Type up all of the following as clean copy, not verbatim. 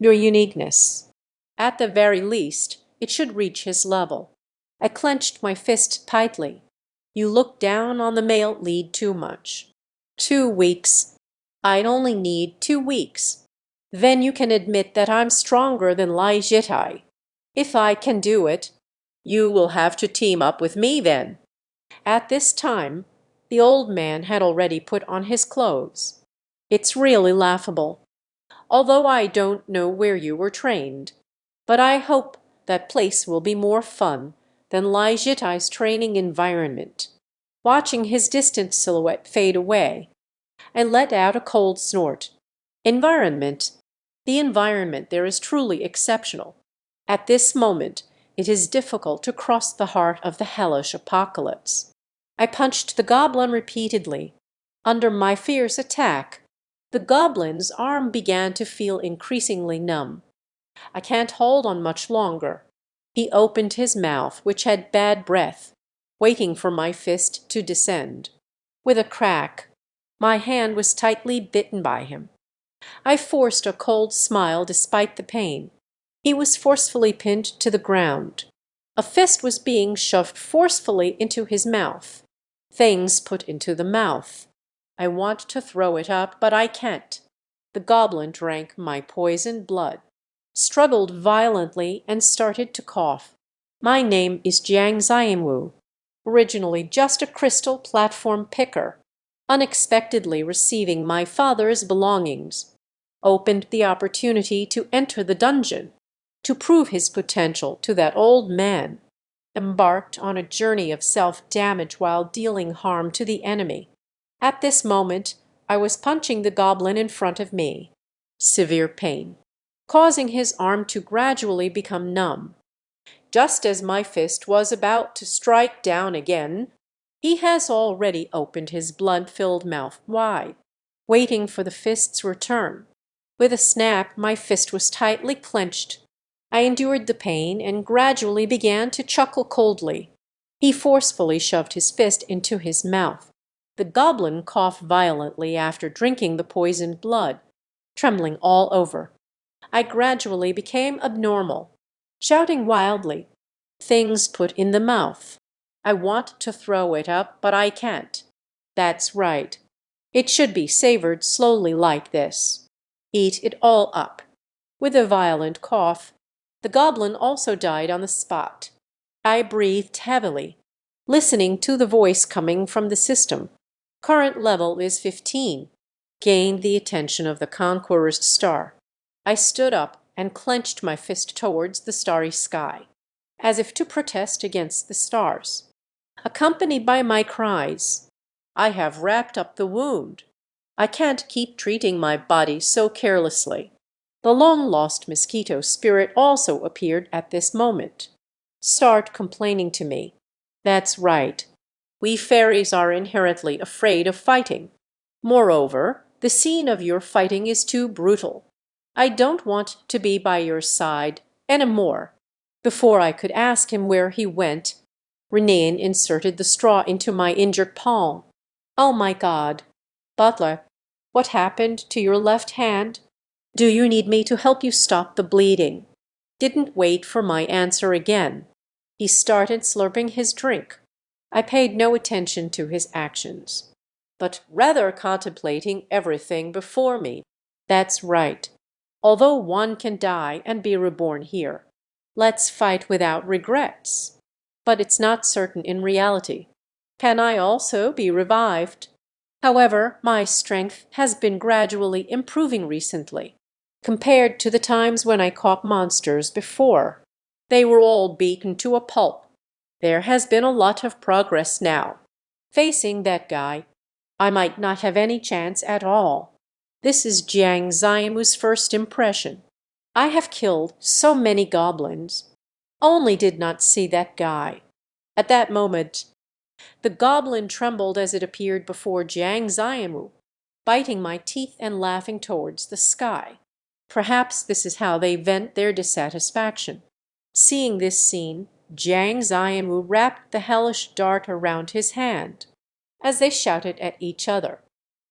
your uniqueness. At the very least, it should reach his level. I clenched my fist tightly. You look down on the male lead too much. 2 weeks. I'd only need 2 weeks. Then you can admit that I'm stronger than Lai Jitai. If I can do it, you will have to team up with me then. At this time, the old man had already put on his clothes. It's really laughable, although I don't know where you were trained. But I hope that place will be more fun than Lai Jitai's training environment. Watching his distant silhouette fade away, I let out a cold snort. Environment. The environment there is truly exceptional. At this moment, it is difficult to cross the heart of the hellish apocalypse. I punched the goblin repeatedly. Under my fierce attack, the goblin's arm began to feel increasingly numb. I can't hold on much longer. He opened his mouth, which had bad breath, waiting for my fist to descend. With a crack, my hand was tightly bitten by him. I forced a cold smile despite the pain. He was forcefully pinned to the ground. A fist was being shoved forcefully into his mouth. Things put into the mouth. I want to throw it up, but I can't. The goblin drank my poisoned blood, struggled violently, and started to cough. My name is Jiang Zianwu, originally just a crystal platform picker, unexpectedly receiving my father's belongings, opened the opportunity to enter the dungeon, to prove his potential to that old man, embarked on a journey of self-damage while dealing harm to the enemy. At this moment, I was punching the goblin in front of me. Severe pain, causing his arm to gradually become numb. Just as my fist was about to strike down again, he has already opened his blood-filled mouth wide, waiting for the fist's return. With a snap, my fist was tightly clenched. I endured the pain and gradually began to chuckle coldly. He forcefully shoved his fist into his mouth. The goblin coughed violently after drinking the poisoned blood, trembling all over. I gradually became abnormal, shouting wildly. Things put in the mouth. I want to throw it up, but I can't. That's right. It should be savored slowly like this. Eat it all up. With a violent cough, the goblin also died on the spot. I breathed heavily, listening to the voice coming from the system. Current level is 15. Gained the attention of the Conqueror's star. I stood up and clenched my fist towards the starry sky, as if to protest against the stars, accompanied by my cries. I have wrapped up the wound. I can't keep treating my body so carelessly. The long-lost mosquito spirit also appeared at this moment. Start complaining to me. That's right. We fairies are inherently afraid of fighting. Moreover, the scene of your fighting is too brutal. I don't want to be by your side any more. Before I could ask him where he went, Renan inserted the straw into my injured palm. Oh my God. Butler, what happened to your left hand? Do you need me to help you stop the bleeding? Didn't wait for my answer again. He started slurping his drink. I paid no attention to his actions, but rather contemplating everything before me. That's right. Although one can die and be reborn here, let's fight without regrets. But it's not certain in reality. Can I also be revived? However, my strength has been gradually improving recently, compared to the times when I caught monsters before. They were all beaten to a pulp. There has been a lot of progress now. Facing that guy, I might not have any chance at all. This is Jiang Zianwu's first impression. I have killed so many goblins, only did not see that guy. At that moment, the goblin trembled as it appeared before Jiang Zianwu, biting my teeth and laughing towards the sky. Perhaps this is how they vent their dissatisfaction. Seeing this scene, Jiang Zianwu wrapped the hellish dart around his hand. As they shouted at each other,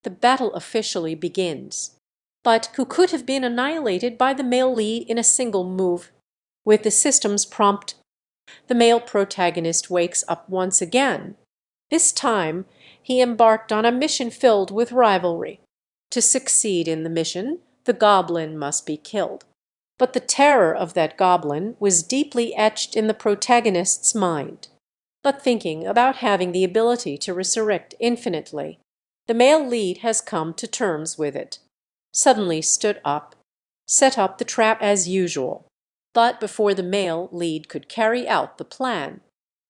the battle officially begins. but who could have been annihilated by the male lead in a single move. With the system's prompt, the male protagonist wakes up once again. This time, he embarked on a mission filled with rivalry. To succeed in the mission, the goblin must be killed. But the terror of that goblin was deeply etched in the protagonist's mind. But thinking about having the ability to resurrect infinitely, the male lead has come to terms with it. Suddenly stood up, set up the trap as usual. But before the male lead could carry out the plan,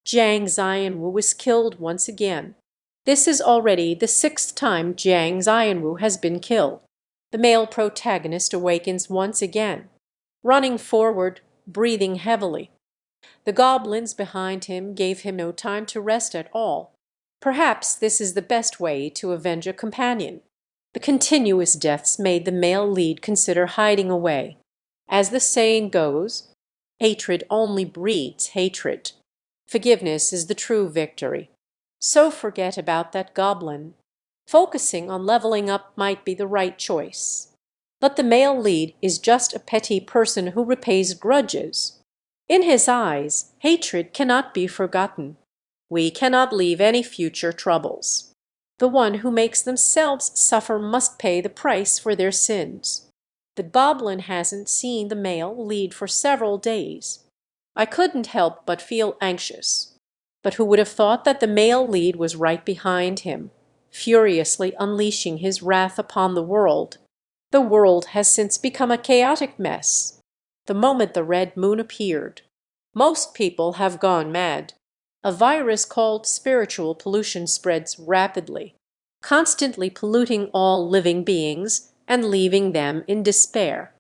Jiang Zianwu was killed once again. This is already the sixth time Jiang Zianwu has been killed. The male protagonist awakens once again, running forward, breathing heavily. The goblins behind him gave him no time to rest at all. Perhaps this is the best way to avenge a companion. The continuous deaths made the male lead consider hiding away. As the saying goes, hatred only breeds hatred. Forgiveness is the true victory. So forget about that goblin. Focusing on leveling up might be the right choice. But the male lead is just a petty person who repays grudges. In his eyes, hatred cannot be forgotten. We cannot leave any future troubles. The one who makes themselves suffer must pay the price for their sins. The goblin hasn't seen the male lead for several days. I couldn't help but feel anxious. But who would have thought that the male lead was right behind him, furiously unleashing his wrath upon the world? The world has since become a chaotic mess. The moment the red moon appeared, most people have gone mad. A virus called spiritual pollution spreads rapidly, constantly polluting all living beings and leaving them in despair.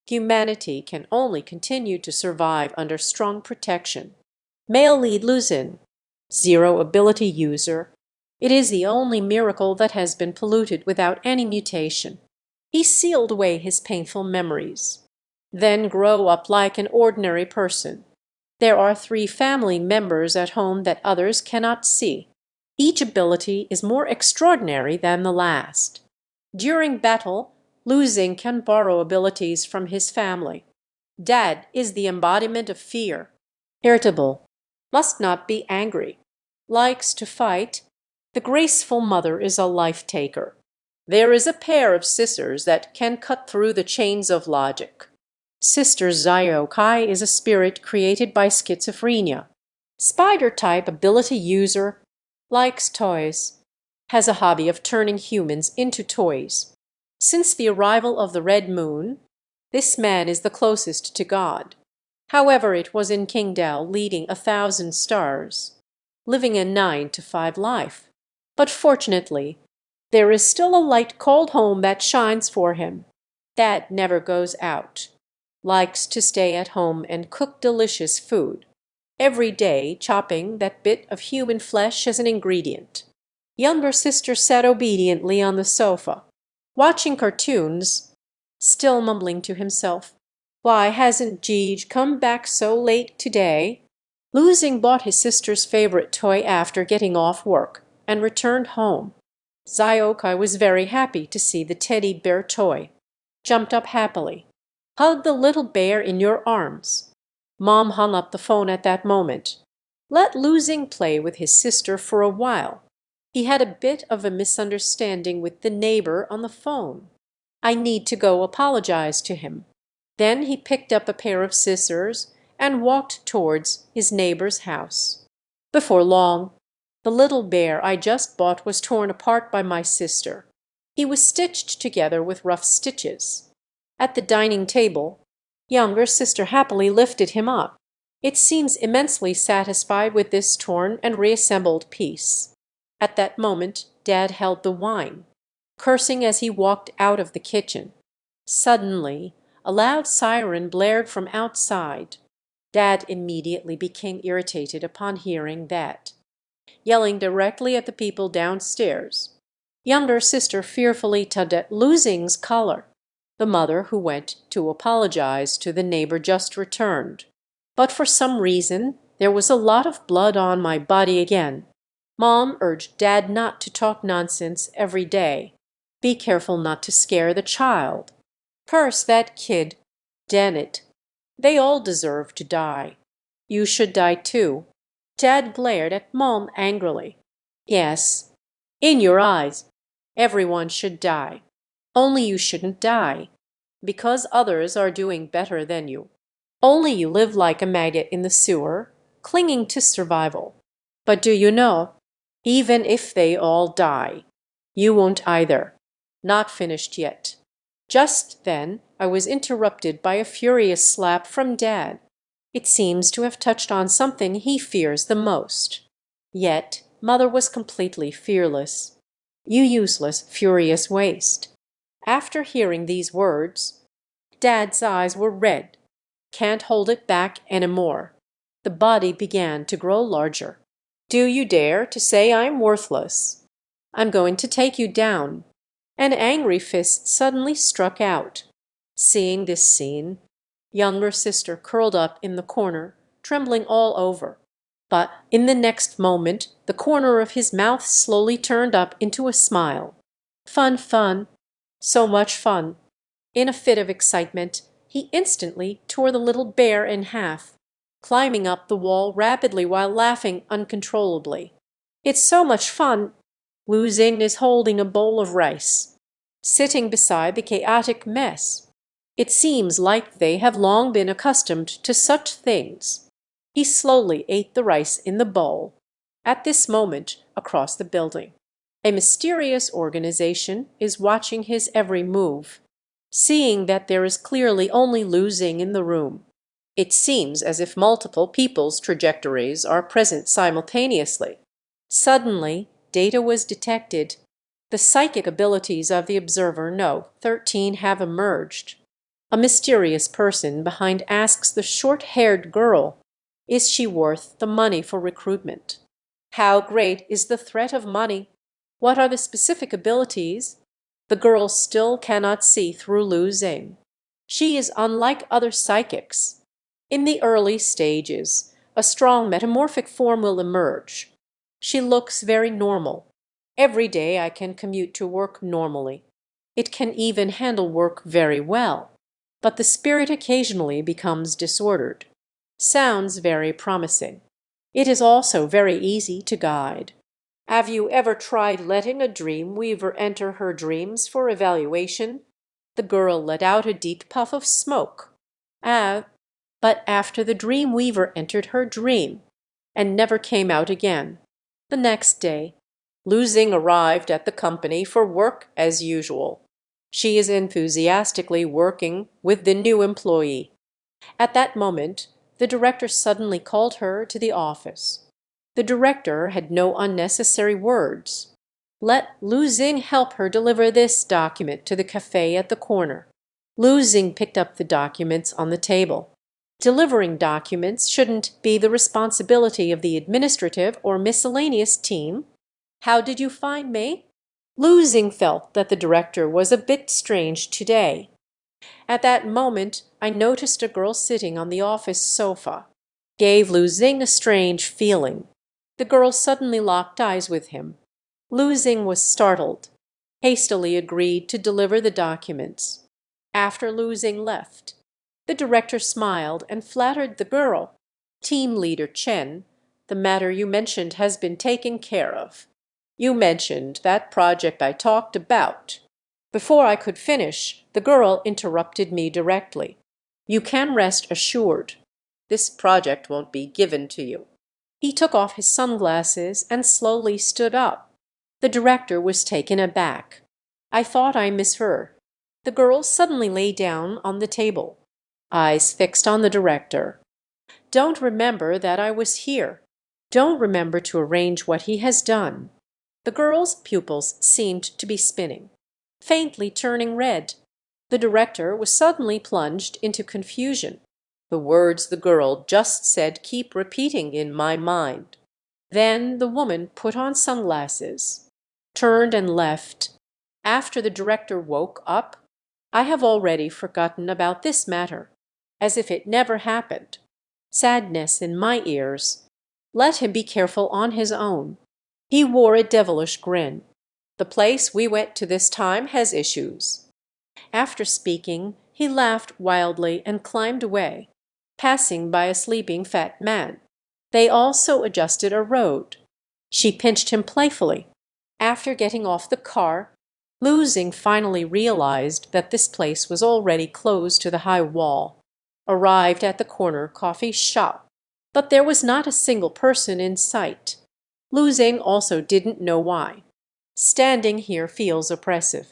Humanity can only continue to survive under strong protection. Male lead Luzin, zero ability user. It is the only miracle that has been polluted without any mutation. He sealed away his painful memories. Then grow up like an ordinary person. There are 3 family members at home that others cannot see. Each ability is more extraordinary than the last. During battle, Luzin can borrow abilities from his family. Dad is the embodiment of fear. Irritable, must not be angry, likes to fight. The graceful mother is a life-taker. There is a pair of sisters that can cut through the chains of logic. Sister Zio Kai is a spirit created by schizophrenia. Spider-type ability user, likes toys, has a hobby of turning humans into toys. Since the arrival of the red moon, this man is the closest to God. However, it was in Qingdao leading 1,000 stars, living a 9-to-5 life. But fortunately, there is still a light called home that shines for him. Dad never goes out. Likes to stay at home and cook delicious food. Every day chopping that bit of human flesh as an ingredient. Younger sister sat obediently on the sofa, watching cartoons, still mumbling to himself, "Why hasn't Jeej come back so late today?" Losing bought his sister's favorite toy after getting off work and returned home. Ziokai was very happy to see the teddy bear toy. Jumped up happily. Hug the little bear in your arms. Mom hung up the phone at that moment. Let Losing play with his sister for a while. He had a bit of a misunderstanding with the neighbor on the phone. I need to go apologize to him. Then he picked up a pair of scissors and walked towards his neighbor's house. Before long, the little bear I just bought was torn apart by my sister. He was stitched together with rough stitches. At the dining table, younger sister happily lifted him up. It seems immensely satisfied with this torn and reassembled piece. At that moment, Dad held the wine, cursing as he walked out of the kitchen. Suddenly, a loud siren blared from outside. Dad immediately became irritated upon hearing that, yelling directly at the people downstairs. Younger sister fearfully tugged at Losing's collar. The mother, who went to apologize to the neighbor, just returned. But for some reason, there was a lot of blood on my body again. Mom urged Dad not to talk nonsense every day. Be careful not to scare the child. Curse that kid. Damn it. They all deserve to die. You should die too. Dad glared at Mom angrily. Yes, in your eyes, everyone should die. Only you shouldn't die, because others are doing better than you. Only you live like a maggot in the sewer, clinging to survival. But do you know, even if they all die, you won't either. Not finished yet. Just then I was interrupted by a furious slap from Dad. It seems to have touched on something he fears the most. Yet Mother was completely fearless. You useless, furious waste. After hearing these words, Dad's eyes were red. Can't hold it back any more. The body began to grow larger. Do you dare to say I'm worthless? I'm going to take you down. An angry fist suddenly struck out. Seeing this scene, younger sister curled up in the corner, trembling all over. But in the next moment the corner of his mouth slowly turned up into a smile. Fun, fun. So much fun. In a fit of excitement, he instantly tore the little bear in half, climbing up the wall rapidly while laughing uncontrollably. It's so much fun. Wu Xing is holding a bowl of rice, sitting beside the chaotic mess. It seems like they have long been accustomed to such things. He slowly ate the rice in the bowl. At this moment, across the building, a mysterious organization is watching his every move. Seeing that there is clearly only Lu Xing in the room, it seems as if multiple people's trajectories are present simultaneously. Suddenly, data was detected. The psychic abilities of the observer No. 13 have emerged. A mysterious person behind asks the short-haired girl, is she worth the money for recruitment? How great is the threat of money? What are the specific abilities? The girl still cannot see through Lu Xing. She is unlike other psychics. In the early stages, a strong metamorphic form will emerge. She looks very normal. Every day I can commute to work normally. It can even handle work very well. But the spirit occasionally becomes disordered. Sounds very promising. It is also very easy to guide. Have you ever tried letting a dream weaver enter her dreams for evaluation? The girl let out a deep puff of smoke. But after the dream weaver entered her dream and never came out again. The next day, Lu Xing arrived at the company for work as usual. She is enthusiastically working with the new employee. At that moment, the director suddenly called her to the office. The director had no unnecessary words. Let Lu Xing help her deliver this document to the cafe at the corner. Lu Xing picked up the documents on the table. Delivering documents shouldn't be the responsibility of the administrative or miscellaneous team. How did you find me? Lu Xing felt that the director was a bit strange today. At that moment, I noticed a girl sitting on the office sofa. Gave Lu Xing a strange feeling. The girl suddenly locked eyes with him. Lu Xing was startled, hastily agreed to deliver the documents. After Lu Xing left, the director smiled and flattered the girl. Team leader Chen, the matter you mentioned has been taken care of. You mentioned that project I talked about. Before I could finish, the girl interrupted me directly. You can rest assured. This project won't be given to you. He took off his sunglasses and slowly stood up. The director was taken aback. I thought I misheard. The girl suddenly lay down on the table, eyes fixed on the director. Don't remember that I was here. Don't remember to arrange what he has done. The girl's pupils seemed to be spinning, faintly turning red. The director was suddenly plunged into confusion. The words the girl just said keep repeating in my mind. Then the woman put on sunglasses, turned and left. After the director woke up, I have already forgotten about this matter, as if it never happened. Sadness in my ears. Let him be careful on his own. He wore a devilish grin. The place we went to this time has issues. After speaking, he laughed wildly and climbed away, passing by a sleeping fat man. They also adjusted a road. She pinched him playfully. After getting off the car, Lu Xing finally realized that this place was already closed to the high wall. Arrived at the corner coffee shop, but there was not a single person in sight. Lu Xing also didn't know why. Standing here feels oppressive.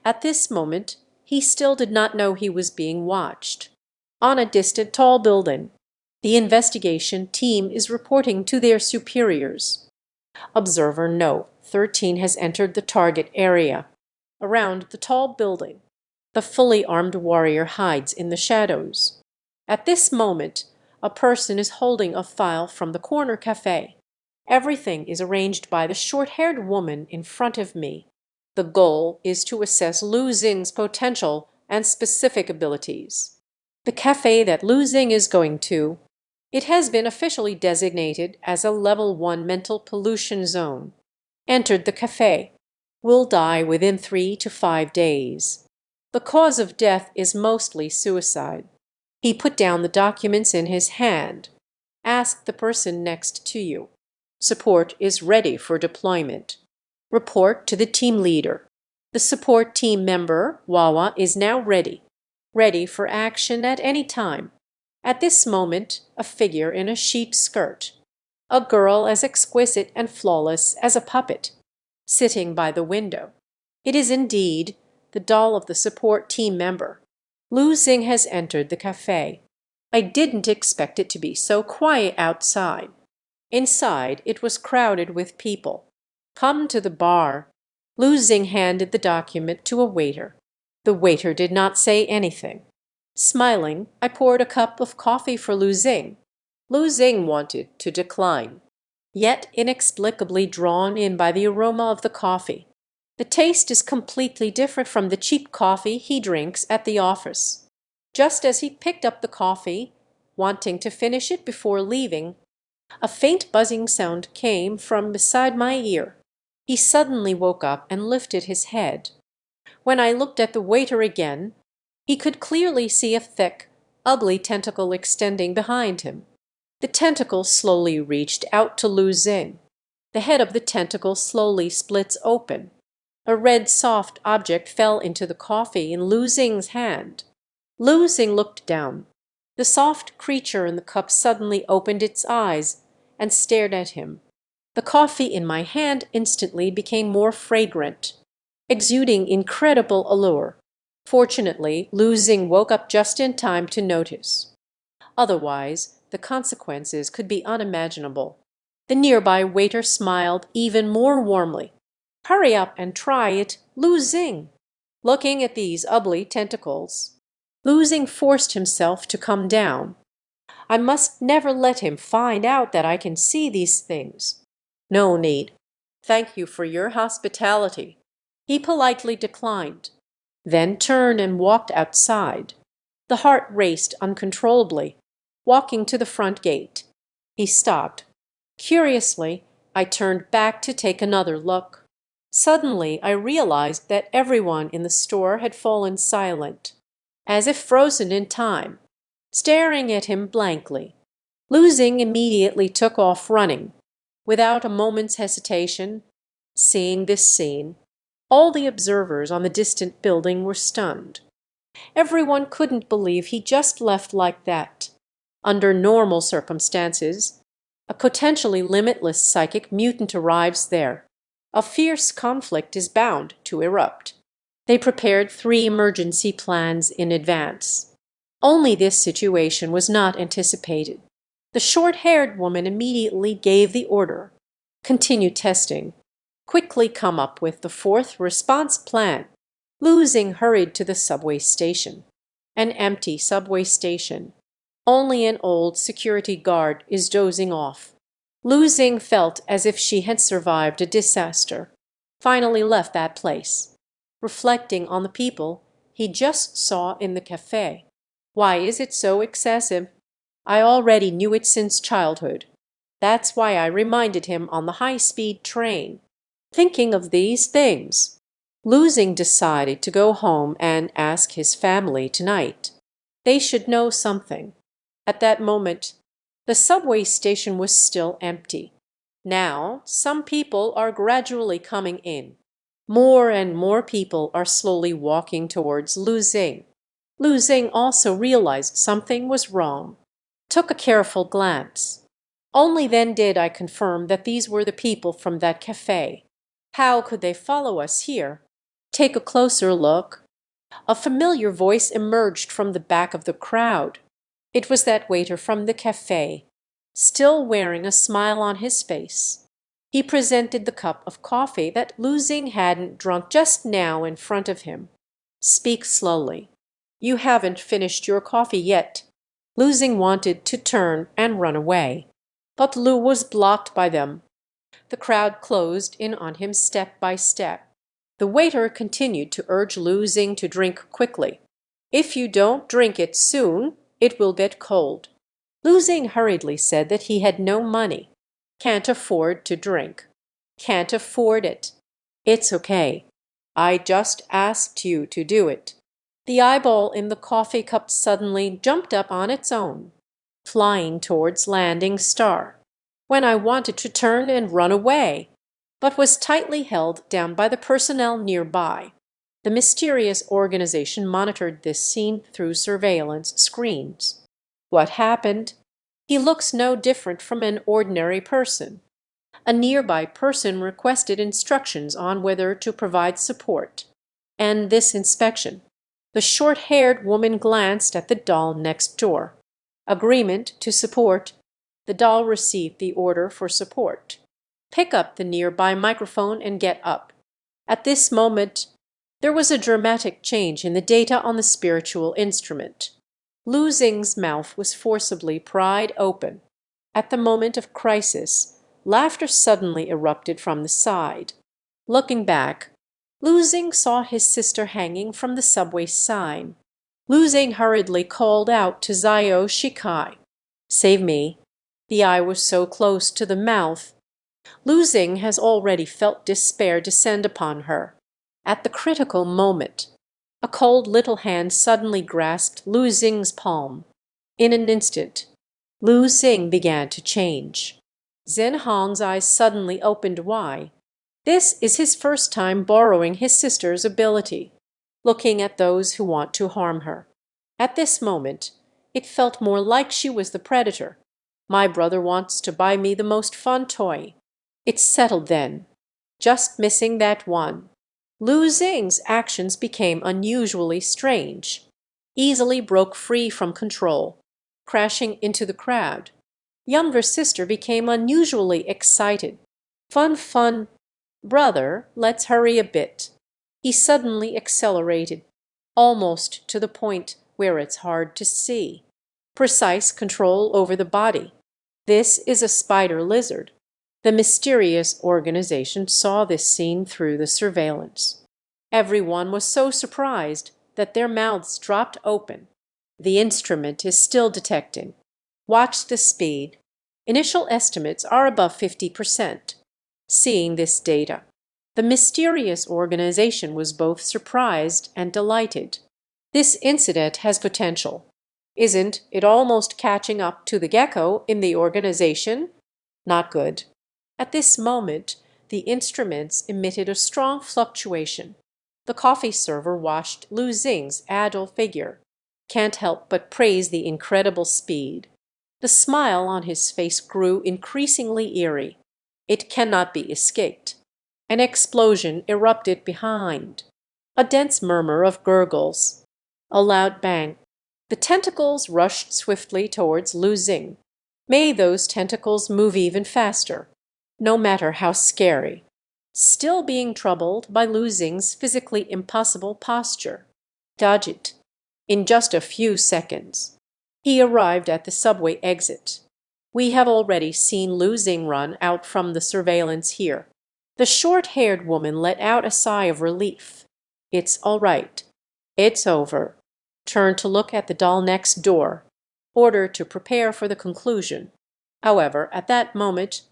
At this moment, he still did not know he was being watched. On a distant tall building, the investigation team is reporting to their superiors. Observer No. 13 has entered the target area. Around the tall building, the fully armed warrior hides in the shadows. At this moment, a person is holding a file from the corner cafe. Everything is arranged by the short-haired woman in front of me. The goal is to assess Lu Xing's potential and specific abilities. The cafe that Lu Xing is going to, it has been officially designated as a Level 1 mental pollution zone. Entered the cafe. Will die within 3 to 5 days. The cause of death is mostly suicide. He put down the documents in his hand. Ask the person next to you. Support is ready for deployment. Report to the team leader. The support team member, Wawa, is now ready. Ready for action at any time. At this moment, a figure in a sheet skirt. A girl as exquisite and flawless as a puppet, sitting by the window. It is indeed the doll of the support team member. Lu Xing has entered the cafe. I didn't expect it to be so quiet outside. Inside, it was crowded with people. Come to the bar. Lu Xing handed the document to a waiter. The waiter did not say anything. Smiling, I poured a cup of coffee for Lu Xing. Lu Xing wanted to decline, yet inexplicably drawn in by the aroma of the coffee. The taste is completely different from the cheap coffee he drinks at the office. Just as he picked up the coffee, wanting to finish it before leaving, a faint buzzing sound came from beside my ear. He suddenly woke up and lifted his head. When I looked at the waiter again, he could clearly see a thick, ugly tentacle extending behind him. The tentacle slowly reached out to Lu Xing. The head of the tentacle slowly splits open. A red soft object fell into the coffee in Lu Xing's hand. Lu Xing looked down. The soft creature in the cup suddenly opened its eyes and stared at him. The coffee in my hand instantly became more fragrant, exuding incredible allure. Fortunately, Lu Xing woke up just in time to notice. Otherwise, the consequences could be unimaginable. The nearby waiter smiled even more warmly. "Hurry up and try it, Lu Xing." Looking at these ugly tentacles, Lu Xing forced himself to come down. I must never let him find out that I can see these things. No need. Thank you for your hospitality. He politely declined, then turned and walked outside. The heart raced uncontrollably. Walking to the front gate, he stopped. Curiously, I turned back to take another look. Suddenly, I realized that everyone in the store had fallen silent, as if frozen in time, staring at him blankly. Lu Xing immediately took off running. Without a moment's hesitation, seeing this scene, all the observers on the distant building were stunned. Everyone couldn't believe he just left like that. Under normal circumstances, a potentially limitless psychic mutant arrives there. A fierce conflict is bound to erupt. They prepared 3 emergency plans in advance. Only this situation was not anticipated. The short-haired woman immediately gave the order. Continue testing. Quickly come up with the 4th response plan. Lu Xing hurried to the subway station. An empty subway station. Only an old security guard is dozing off. Lu Xing felt as if she had survived a disaster. Finally left that place, reflecting on the people he just saw in the cafe. Why is it so excessive? I already knew it since childhood. That's why I reminded him on the high-speed train. Thinking of these things, Lu Xing decided to go home and ask his family tonight. They should know something. At that moment, the subway station was still empty. Now, some people are gradually coming in. More and more people are slowly walking towards Lu Xing. Lu Xing also realized something was wrong. Took a careful glance. Only then did I confirm that these were the people from that cafe. How could they follow us here? Take a closer look. A familiar voice emerged from the back of the crowd. It was that waiter from the cafe, still wearing a smile on his face. He presented the cup of coffee that Lu Xing hadn't drunk just now in front of him. "Speak slowly. You haven't finished your coffee yet." Lu Xing wanted to turn and run away, but Lu was blocked by them. The crowd closed in on him step by step. The waiter continued to urge Lu Xing to drink quickly. "If you don't drink it soon, it will get cold." Lu Xing hurriedly said that he had no money. "Can't afford to drink." "Can't afford it." "It's okay. I just asked you to do it." The eyeball in the coffee cup suddenly jumped up on its own, flying towards Landing Star, when I wanted to turn and run away, but was tightly held down by the personnel nearby. The mysterious organization monitored this scene through surveillance screens. What happened? He looks no different from an ordinary person. A nearby person requested instructions on whether to provide support. And this inspection. The short-haired woman glanced at the doll next door. Agreement to support. The doll received the order for support. Pick up the nearby microphone and get up. At this moment, there was a dramatic change in the data on the spiritual instrument. Lu Xing's mouth was forcibly pried open. At the moment of crisis, laughter suddenly erupted from the side. Looking back, Lu Xing saw his sister hanging from the subway sign. Lu Xing hurriedly called out to Zhao Shikai, "Save me." The eye was so close to the mouth. Lu Xing has already felt despair descend upon her. At the critical moment, a cold little hand suddenly grasped Lu Xing's palm. In an instant, Lu Xing began to change. Zhen Hong's eyes suddenly opened wide. This is his first time borrowing his sister's ability, looking at those who want to harm her. At this moment, it felt more like she was the predator. My brother wants to buy me the most fun toy. It's settled then. Just missing that one. Lu Xing's actions became unusually strange. Easily broke free from control, crashing into the crowd. Younger sister became unusually excited. "Fun, fun. Brother, let's hurry a bit." He suddenly accelerated, almost to the point where it's hard to see. Precise control over the body. This is a spider lizard. The mysterious organization saw this scene through the surveillance. Everyone was so surprised that their mouths dropped open. The instrument is still detecting. Watch the speed. Initial estimates are above 50%. Seeing this data, the mysterious organization was both surprised and delighted. This incident has potential. Isn't it almost catching up to the gecko in the organization? Not good. At this moment, the instruments emitted a strong fluctuation. The coffee server watched Lu Xing's agile figure. Can't help but praise the incredible speed. The smile on his face grew increasingly eerie. It cannot be escaped. An explosion erupted behind. A dense murmur of gurgles. A loud bang. The tentacles rushed swiftly towards Lu Xing. May those tentacles move even faster, no matter how scary. Still being troubled by Lu Xing's physically impossible posture. Dodge it. In just a few seconds, he arrived at the subway exit. We have already seen Lu Xing run out from the surveillance here. The short-haired woman let out a sigh of relief. It's all right. It's over. Turned to look at the doll next door. Order to prepare for the conclusion. However, at that moment,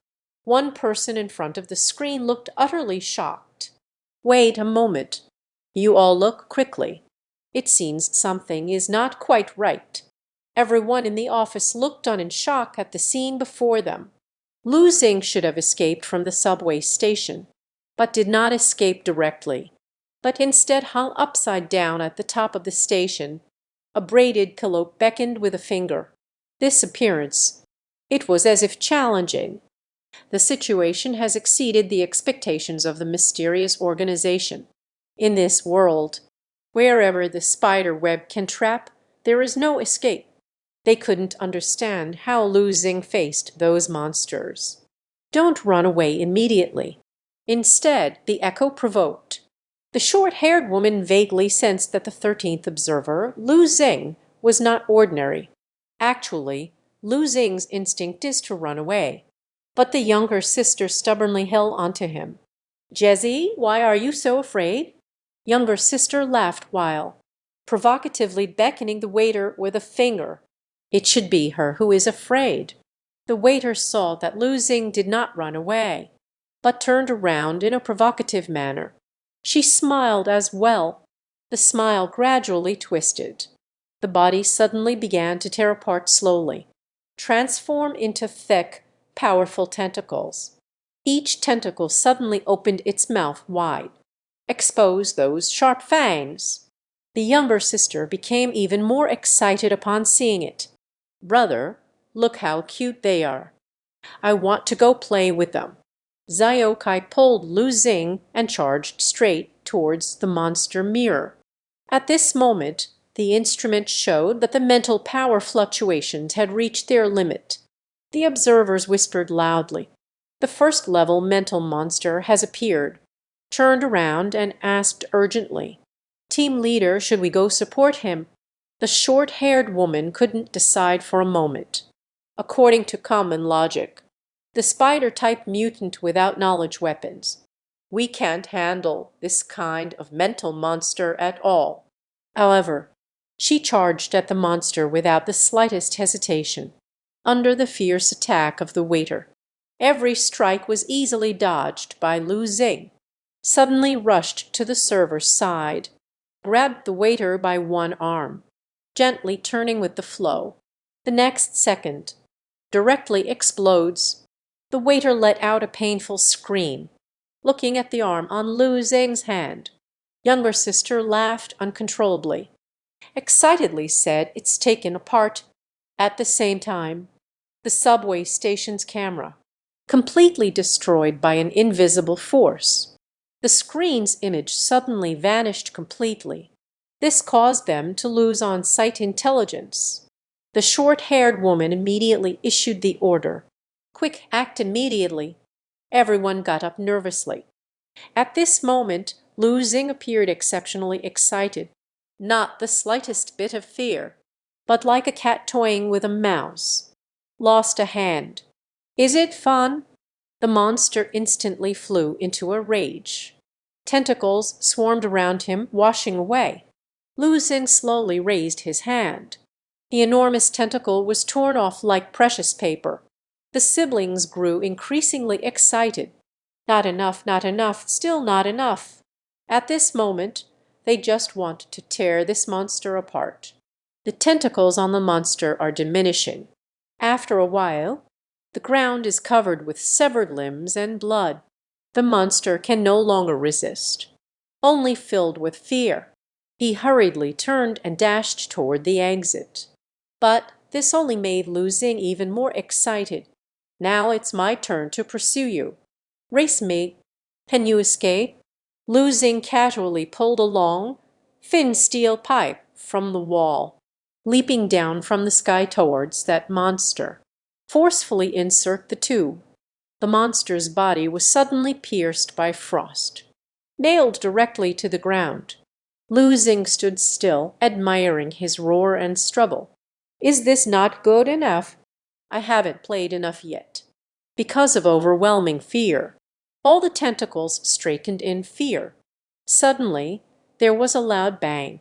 one person in front of the screen looked utterly shocked. Wait a moment. You all look quickly. It seems something is not quite right. Everyone in the office looked on in shock at the scene before them. Lu Xing should have escaped from the subway station, but did not escape directly, but instead hung upside down at the top of the station. A braided pillow beckoned with a finger. This appearance, it was as if challenging. The situation has exceeded the expectations of the mysterious organization. In this world, wherever the spider web can trap, there is no escape. They couldn't understand how Lu Xing faced those monsters. Don't run away immediately. Instead, the echo provoked. The short-haired woman vaguely sensed that the 13th observer, Lu Xing, was not ordinary. Actually, Lu Xing's instinct is to run away. But the younger sister stubbornly held onto him. "Jessie, why are you so afraid?" Younger sister laughed while provocatively beckoning the waiter with a finger. It should be her who is afraid. The waiter saw that Lu Xing did not run away, but turned around in a provocative manner. She smiled as well. The smile gradually twisted. The body suddenly began to tear apart slowly, transform into thick, powerful tentacles. Each tentacle suddenly opened its mouth wide, exposed those sharp fangs. The younger sister became even more excited upon seeing it. "Brother, look how cute they are. I want to go play with them." Ziokai pulled Lu Xing and charged straight towards the monster mirror. At this moment, the instrument showed that the mental power fluctuations had reached their limit. The observers whispered loudly. "The first level mental monster has appeared," turned around and asked urgently, "Team leader, should we go support him?" The short-haired woman couldn't decide for a moment. According to common logic, the spider-type mutant without knowledge weapons, we can't handle this kind of mental monster at all. However, she charged at the monster without the slightest hesitation, under the fierce attack of the waiter. Every strike was easily dodged by Lu Xing. Suddenly rushed to the server's side, grabbed the waiter by one arm, gently turning with the flow. The next second, directly explodes. The waiter let out a painful scream, looking at the arm on Lu Xing's hand. Younger sister laughed uncontrollably, excitedly said, "It's taken apart." At the same time, the subway station's camera, completely destroyed by an invisible force. The screen's image suddenly vanished completely. This caused them to lose on-site intelligence. The short-haired woman immediately issued the order. "Quick, act immediately." Everyone got up nervously. At this moment, Lu Xing appeared exceptionally excited. Not the slightest bit of fear, but like a cat toying with a mouse. Lost a hand. "Is it fun?" The monster instantly flew into a rage. Tentacles swarmed around him, washing away. Lu Xing slowly raised his hand. The enormous tentacle was torn off like precious paper. The siblings grew increasingly excited. Not enough, still not enough. At this moment, they just want to tear this monster apart. The tentacles on the monster are diminishing. After a while, the ground is covered with severed limbs and blood. The monster can no longer resist. Only filled with fear, he hurriedly turned and dashed toward the exit. But this only made Lu Xing even more excited. "Now it's my turn to pursue you. Race me. Can you escape?" Lu Xing casually pulled a long, thin steel pipe from the wall, leaping down from the sky towards that monster. Forcefully insert the tube. The monster's body was suddenly pierced by frost, nailed directly to the ground. Lu Xing stood still, admiring his roar and struggle. "Is this not good enough?" "I haven't played enough yet." Because of overwhelming fear, all the tentacles straightened in fear. Suddenly, there was a loud bang.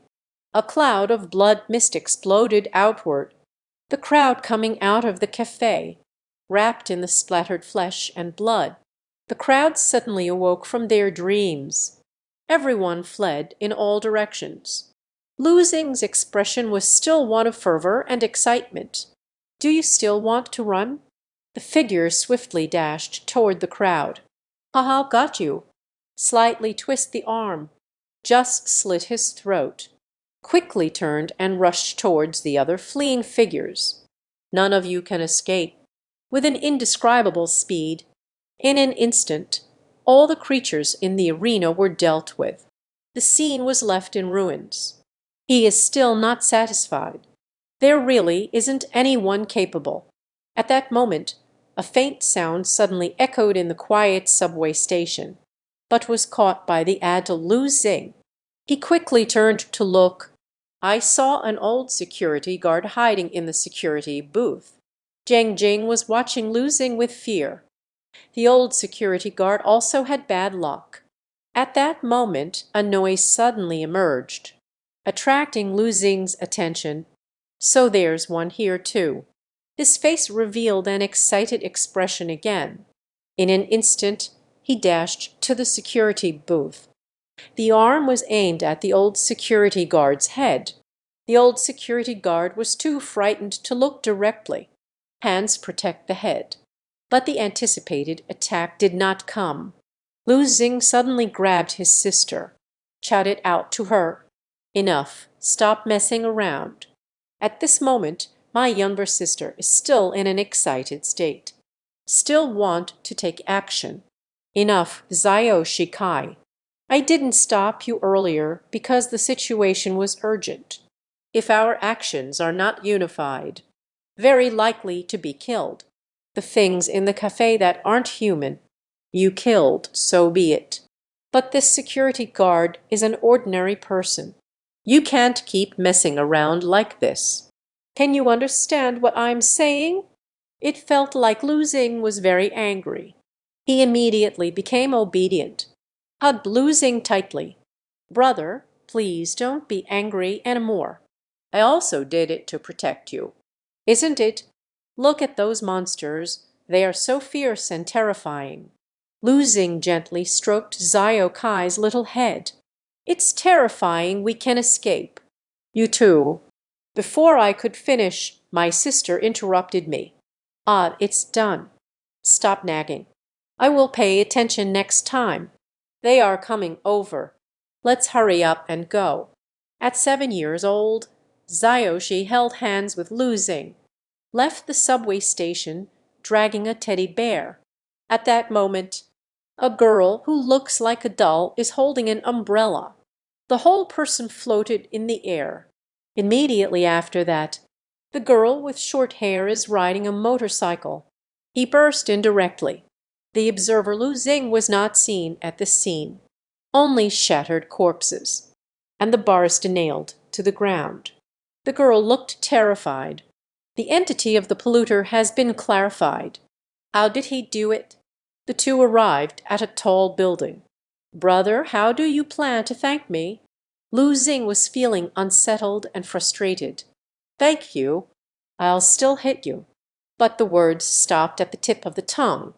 A cloud of blood mist exploded outward. The crowd coming out of the café, wrapped in the splattered flesh and blood. The crowd suddenly awoke from their dreams. Everyone fled in all directions. Lu Xing's expression was still one of fervor and excitement. "Do you still want to run?" The figure swiftly dashed toward the crowd. "Haha, got you." Slightly twist the arm. Just slit his throat. Quickly turned and rushed towards the other fleeing figures. "None of you can escape." With an indescribable speed, in an instant, all the creatures in the arena were dealt with. The scene was left in ruins. He is still not satisfied. There really isn't any one capable. At that moment, a faint sound suddenly echoed in the quiet subway station, but was caught by the ad to Lu Xing. He quickly turned to look. I saw an old security guard hiding in the security booth. Jiang Jing was watching Lu Xing with fear. The old security guard also had bad luck. At that moment, a noise suddenly emerged, attracting Lu Xing's attention. "So there's one here too." His face revealed an excited expression again. In an instant, he dashed to the security booth. The arm was aimed at the old security guard's head. The old security guard was too frightened to look directly. Hands protect the head. But the anticipated attack did not come. Lu Xing suddenly grabbed his sister, shouted out to her, "Enough, stop messing around. At this moment, my younger sister is still in an excited state. Still want to take action. Enough, Zio Shikai. I didn't stop you earlier because the situation was urgent. If our actions are not unified, very likely to be killed. The things in the cafe that aren't human, you killed, so be it. But this security guard is an ordinary person. You can't keep messing around like this. Can you understand what I'm saying?" It felt like Lu Xing was very angry. He immediately became obedient, hugged Lu Xing tightly. "Brother, please don't be angry anymore. I also did it to protect you. Isn't it? Look at those monsters. They are so fierce and terrifying." Lu Xing gently stroked Zio Kai's little head. "It's terrifying we can escape. You too." Before I could finish, my sister interrupted me. "Ah, it's done. Stop nagging. I will pay attention next time. They are coming over. Let's hurry up and go." At 7 years old, Zioshi held hands with Lu Xing, left the subway station dragging a teddy bear. At that moment, a girl who looks like a doll is holding an umbrella. The whole person floated in the air. Immediately after that, the girl with short hair is riding a motorcycle. He burst in directly. The observer Lu Xing was not seen at the scene. Only shattered corpses, and the bars nailed to the ground. The girl looked terrified. The entity of the polluter has been clarified. How did he do it? The two arrived at a tall building. "Brother, how do you plan to thank me?" Lu Xing was feeling unsettled and frustrated. "Thank you? I'll still hit you." But the words stopped at the tip of the tongue.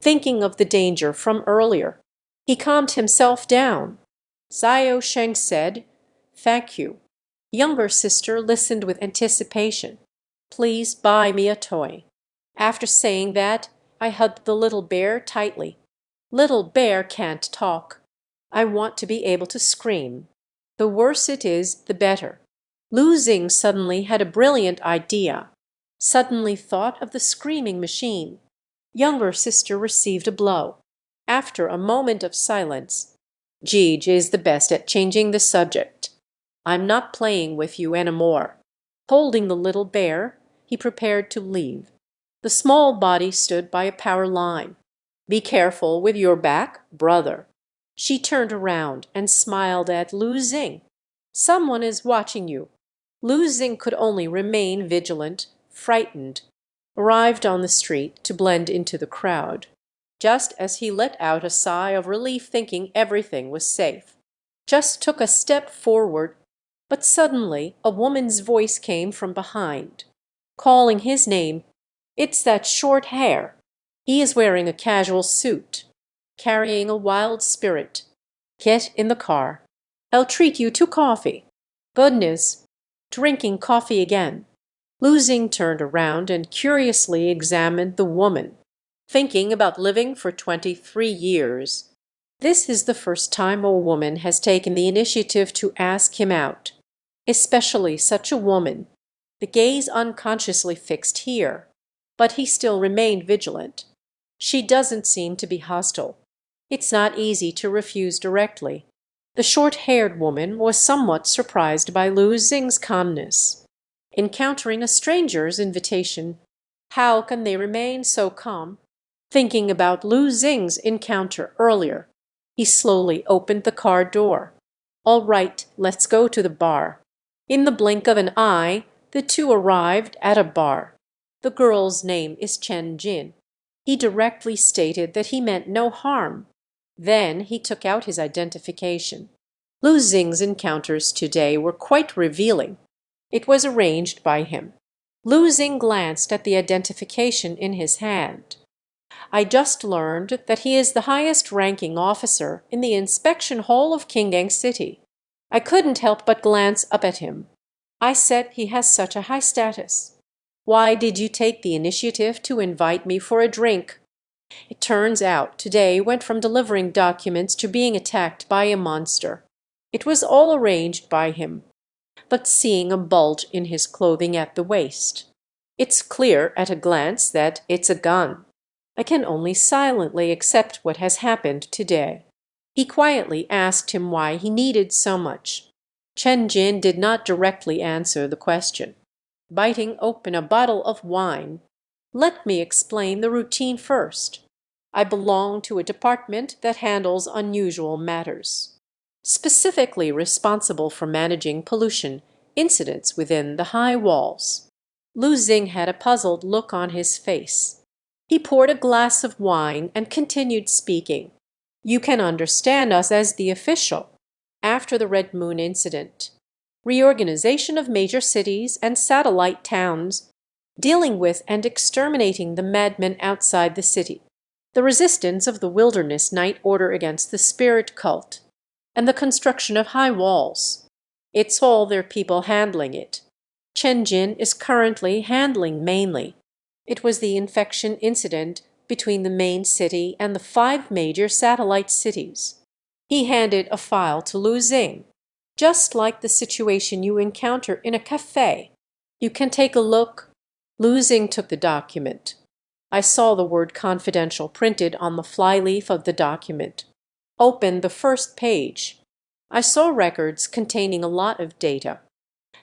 Thinking of the danger from earlier, he calmed himself down. Zio Sheng said, "Thank you." Younger sister listened with anticipation. "Please buy me a toy." After saying that, I hugged the little bear tightly. Little bear can't talk. I want to be able to scream. The worse it is, the better. Lu Xing suddenly had a brilliant idea. Suddenly thought of the screaming machine. Younger sister received a blow. After a moment of silence, "Gij is the best at changing the subject. I'm not playing with you anymore." Holding the little bear, he prepared to leave. The small body stood by a power line. "Be careful with your back, brother." She turned around and smiled at Lu Xing. "Someone is watching you." Lu Xing could only remain vigilant, frightened. Arrived on the street to blend into the crowd. Just as he let out a sigh of relief thinking everything was safe. Just took a step forward, but suddenly a woman's voice came from behind, calling his name. "It's that short hair. He is wearing a casual suit, carrying a wild spirit. Get in the car. I'll treat you to coffee. Goodness. Drinking coffee again. Lu Xing turned around and curiously examined the woman, thinking about living for 23 years. This is the first time a woman has taken the initiative to ask him out, especially such a woman, the gaze unconsciously fixed here. But he still remained vigilant. She doesn't seem to be hostile. It's not easy to refuse directly. The short-haired woman was somewhat surprised by Lu Xing's calmness. Encountering a stranger's invitation, how can they remain so calm? Thinking about Lu Xing's encounter earlier, he slowly opened the car door. All right, let's go to the bar. In the blink of an eye, the two arrived at a bar. The girl's name is Chen Jin. He directly stated that he meant no harm. Then he took out his identification. Lu Xing's encounters today were quite revealing. It was arranged by him. Lu Xing glanced at the identification in his hand. I just learned that he is the highest-ranking officer in the inspection hall of Qingang City. I couldn't help but glance up at him. I said he has such a high status. Why did you take the initiative to invite me for a drink? It turns out today went from delivering documents to being attacked by a monster. It was all arranged by him. But seeing a bulge in his clothing at the waist, it's clear at a glance that it's a gun. I can only silently accept what has happened today. He quietly asked him why he needed so much. Chen Jin did not directly answer the question. Biting open a bottle of wine, let me explain the routine first. I belong to a department that handles unusual matters, specifically responsible for managing pollution incidents within the high walls. Lu Xing had a puzzled look on his face. He poured a glass of wine and continued speaking. You can understand us as the official. After the Red Moon incident, reorganization of major cities and satellite towns, dealing with and exterminating the madmen outside the city, the resistance of the wilderness night order against the spirit cult, and the construction of high walls. It's all their people handling it. Chen Jin is currently handling mainly. It was the infection incident between the main city and the 5 major satellite cities. He handed a file to Lu Xing, just like the situation you encounter in a cafe. You can take a look. Lu Xing took the document. I saw the word confidential printed on the flyleaf of the document. Opened the first page. I saw records containing a lot of data.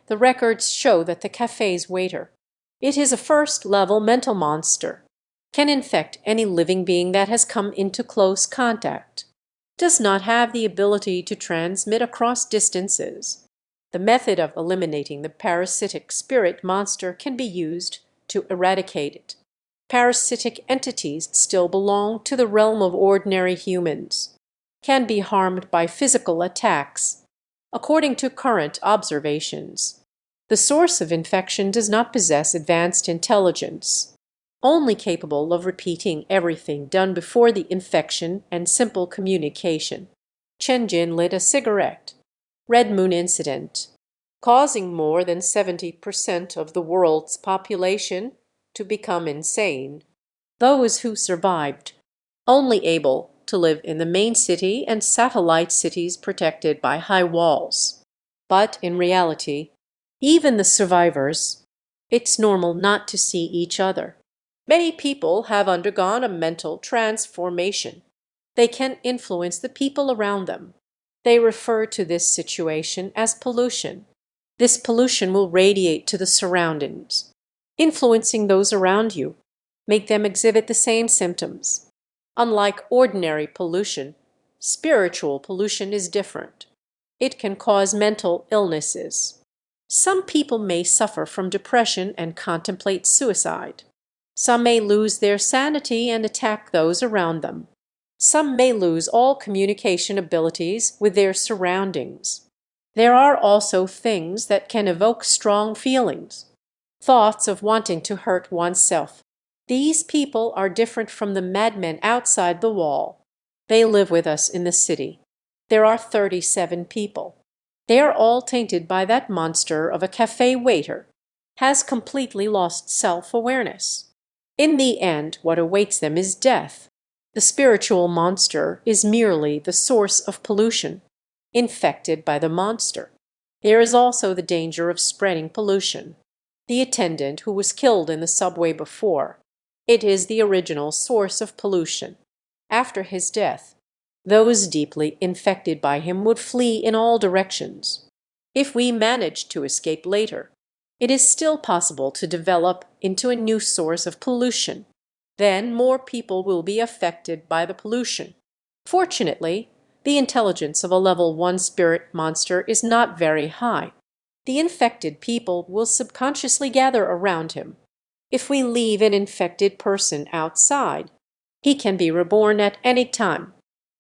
The records show that the cafe's waiter, it is a first-level mental monster, can infect any living being that has come into close contact, does not have the ability to transmit across distances. The method of eliminating the parasitic spirit monster can be used to eradicate it. Parasitic entities still belong to the realm of ordinary humans, can be harmed by physical attacks. According to current observations, the source of infection does not possess advanced intelligence, only capable of repeating everything done before the infection and simple communication. Chen Jin lit a cigarette. Red Moon incident, causing more than 70% of the world's population to become insane. Those who survived, only able to live in the main city and satellite cities protected by high walls. But in reality, even the survivors, it's normal not to see each other. Many people have undergone a mental transformation. They can influence the people around them. They refer to this situation as pollution. This pollution will radiate to the surroundings, influencing those around you, make them exhibit the same symptoms. Unlike ordinary pollution, spiritual pollution is different. It can cause mental illnesses. Some people may suffer from depression and contemplate suicide. Some may lose their sanity and attack those around them. Some may lose all communication abilities with their surroundings. There are also things that can evoke strong feelings, thoughts of wanting to hurt oneself. These people are different from the madmen outside the wall. They live with us in the city. There are 37 people. They are all tainted by that monster of a cafe waiter, has completely lost self-awareness. In the end, what awaits them is death. The spiritual monster is merely the source of pollution, infected by the monster. There is also the danger of spreading pollution. The attendant who was killed in the subway before, it is the original source of pollution. After his death, those deeply infected by him would flee in all directions. If we manage to escape later, it is still possible to develop into a new source of pollution. Then more people will be affected by the pollution. Fortunately, the intelligence of a level 1 spirit monster is not very high. The infected people will subconsciously gather around him. If we leave an infected person outside, he can be reborn at any time.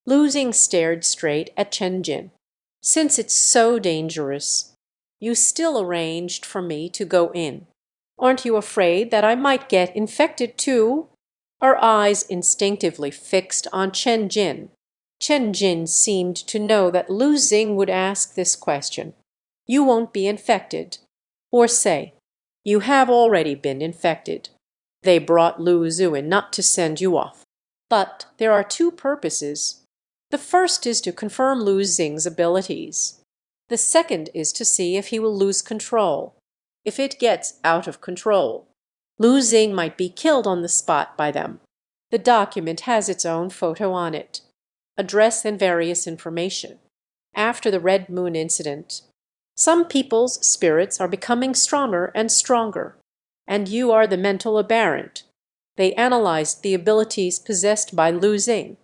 Losing stared straight at Chen Jin. Since it's so dangerous, you still arranged for me to go in. Aren't you afraid that I might get infected too? Our eyes instinctively fixed on Chen Jin. Chen Jin seemed to know that Lu Xing would ask this question. You won't be infected. Or say, you have already been infected. They brought Lu Xu in not to send you off. But there are two purposes. The first is to confirm Lu Xing's abilities. The second is to see if he will lose control. If it gets out of control, Lu Xing might be killed on the spot by them. The document has its own photo on it, address and various information. After the Red Moon incident, some people's spirits are becoming stronger and stronger, and you are the mental aberrant. They analyzed the abilities possessed by Lu Xing.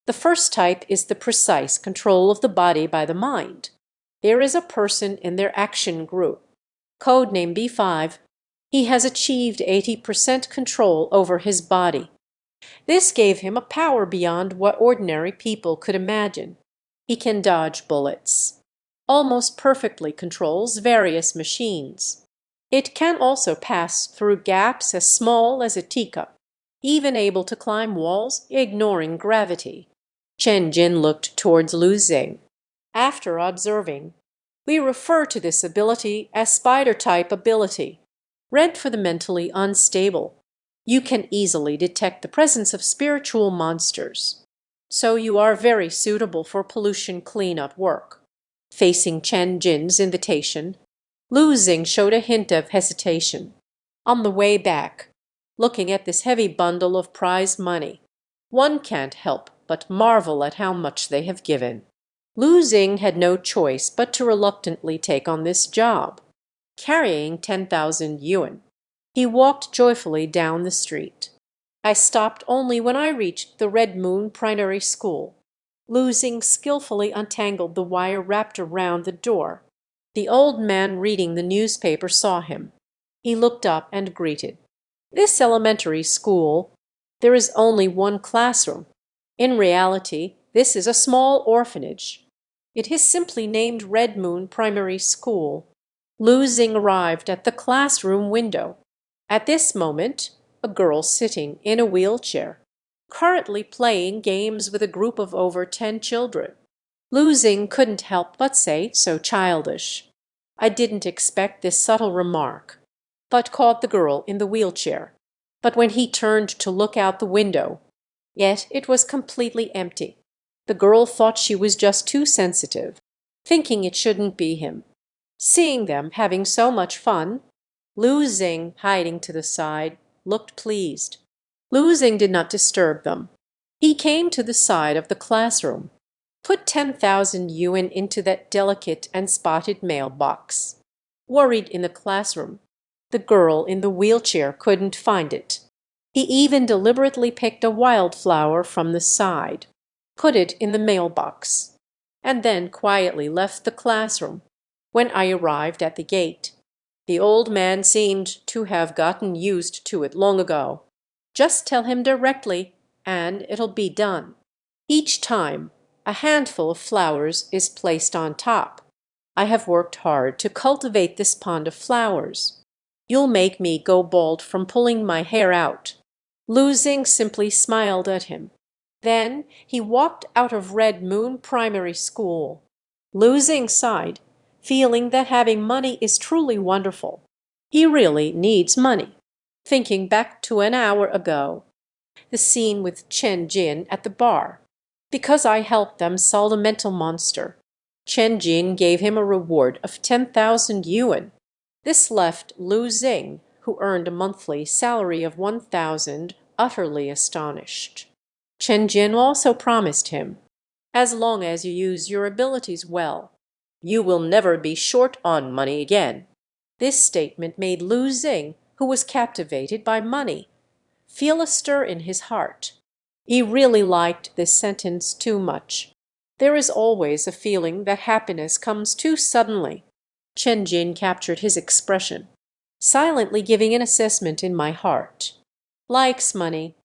The first type is the precise control of the body by the mind. There is a person in their action group, codename B5. He has achieved 80% control over his body. This gave him a power beyond what ordinary people could imagine. He can dodge bullets, almost perfectly controls various machines. It can also pass through gaps as small as a teacup, even able to climb walls, ignoring gravity. Chen Jin looked towards Lu Xing. After observing, we refer to this ability as spider-type ability, read for the mentally unstable. You can easily detect the presence of spiritual monsters, so you are very suitable for pollution cleanup work. Facing Chen Jin's invitation, Lu Xing showed a hint of hesitation. On the way back, looking at this heavy bundle of prize money, one can't help but marvel at how much they have given. Lu Xing had no choice but to reluctantly take on this job. Carrying 10,000 yuan, he walked joyfully down the street. I stopped only when I reached the Red Moon Primary School. Lu Xing skillfully untangled the wire wrapped around the door. The old man reading the newspaper saw him. He looked up and greeted. This elementary school, there is only one classroom. In reality, this is a small orphanage. It is simply named Red Moon Primary School. Lu Xing arrived at the classroom window. At this moment, a girl sitting in a wheelchair, currently playing games with a group of over 10 children. Lu Xing couldn't help but say, so childish. I didn't expect this subtle remark, but caught the girl in the wheelchair. But when he turned to look out the window, yet it was completely empty. The girl thought she was just too sensitive, thinking it shouldn't be him. Seeing them having so much fun, Lu Xing, hiding to the side, looked pleased. Lu Xing did not disturb them. He came to the side of the classroom, put 10,000 yuan into that delicate and spotted mailbox. Worried in the classroom, the girl in the wheelchair couldn't find it. He even deliberately picked a wildflower from the side, put it in the mailbox, and then quietly left the classroom. When I arrived at the gate, the old man seemed to have gotten used to it long ago. Just tell him directly, and it'll be done. Each time, a handful of flowers is placed on top. I have worked hard to cultivate this pond of flowers. You'll make me go bald from pulling my hair out. Lu Xing simply smiled at him. Then he walked out of Red Moon Primary School. Losing sighed, feeling that having money is truly wonderful. He really needs money. Thinking back to an hour ago, the scene with Chen Jin at the bar. Because I helped them solve the mental monster, Chen Jin gave him a reward of 10,000 yuan. This left Lu Xing, who earned a monthly salary of 1,000, utterly astonished. Chen Jin also promised him, as long as you use your abilities well, you will never be short on money again. This statement made Lu Xing, who was captivated by money, feel a stir in his heart. He really liked this sentence too much. There is always a feeling that happiness comes too suddenly. Chen Jin captured his expression, silently giving an assessment in my heart. Likes money.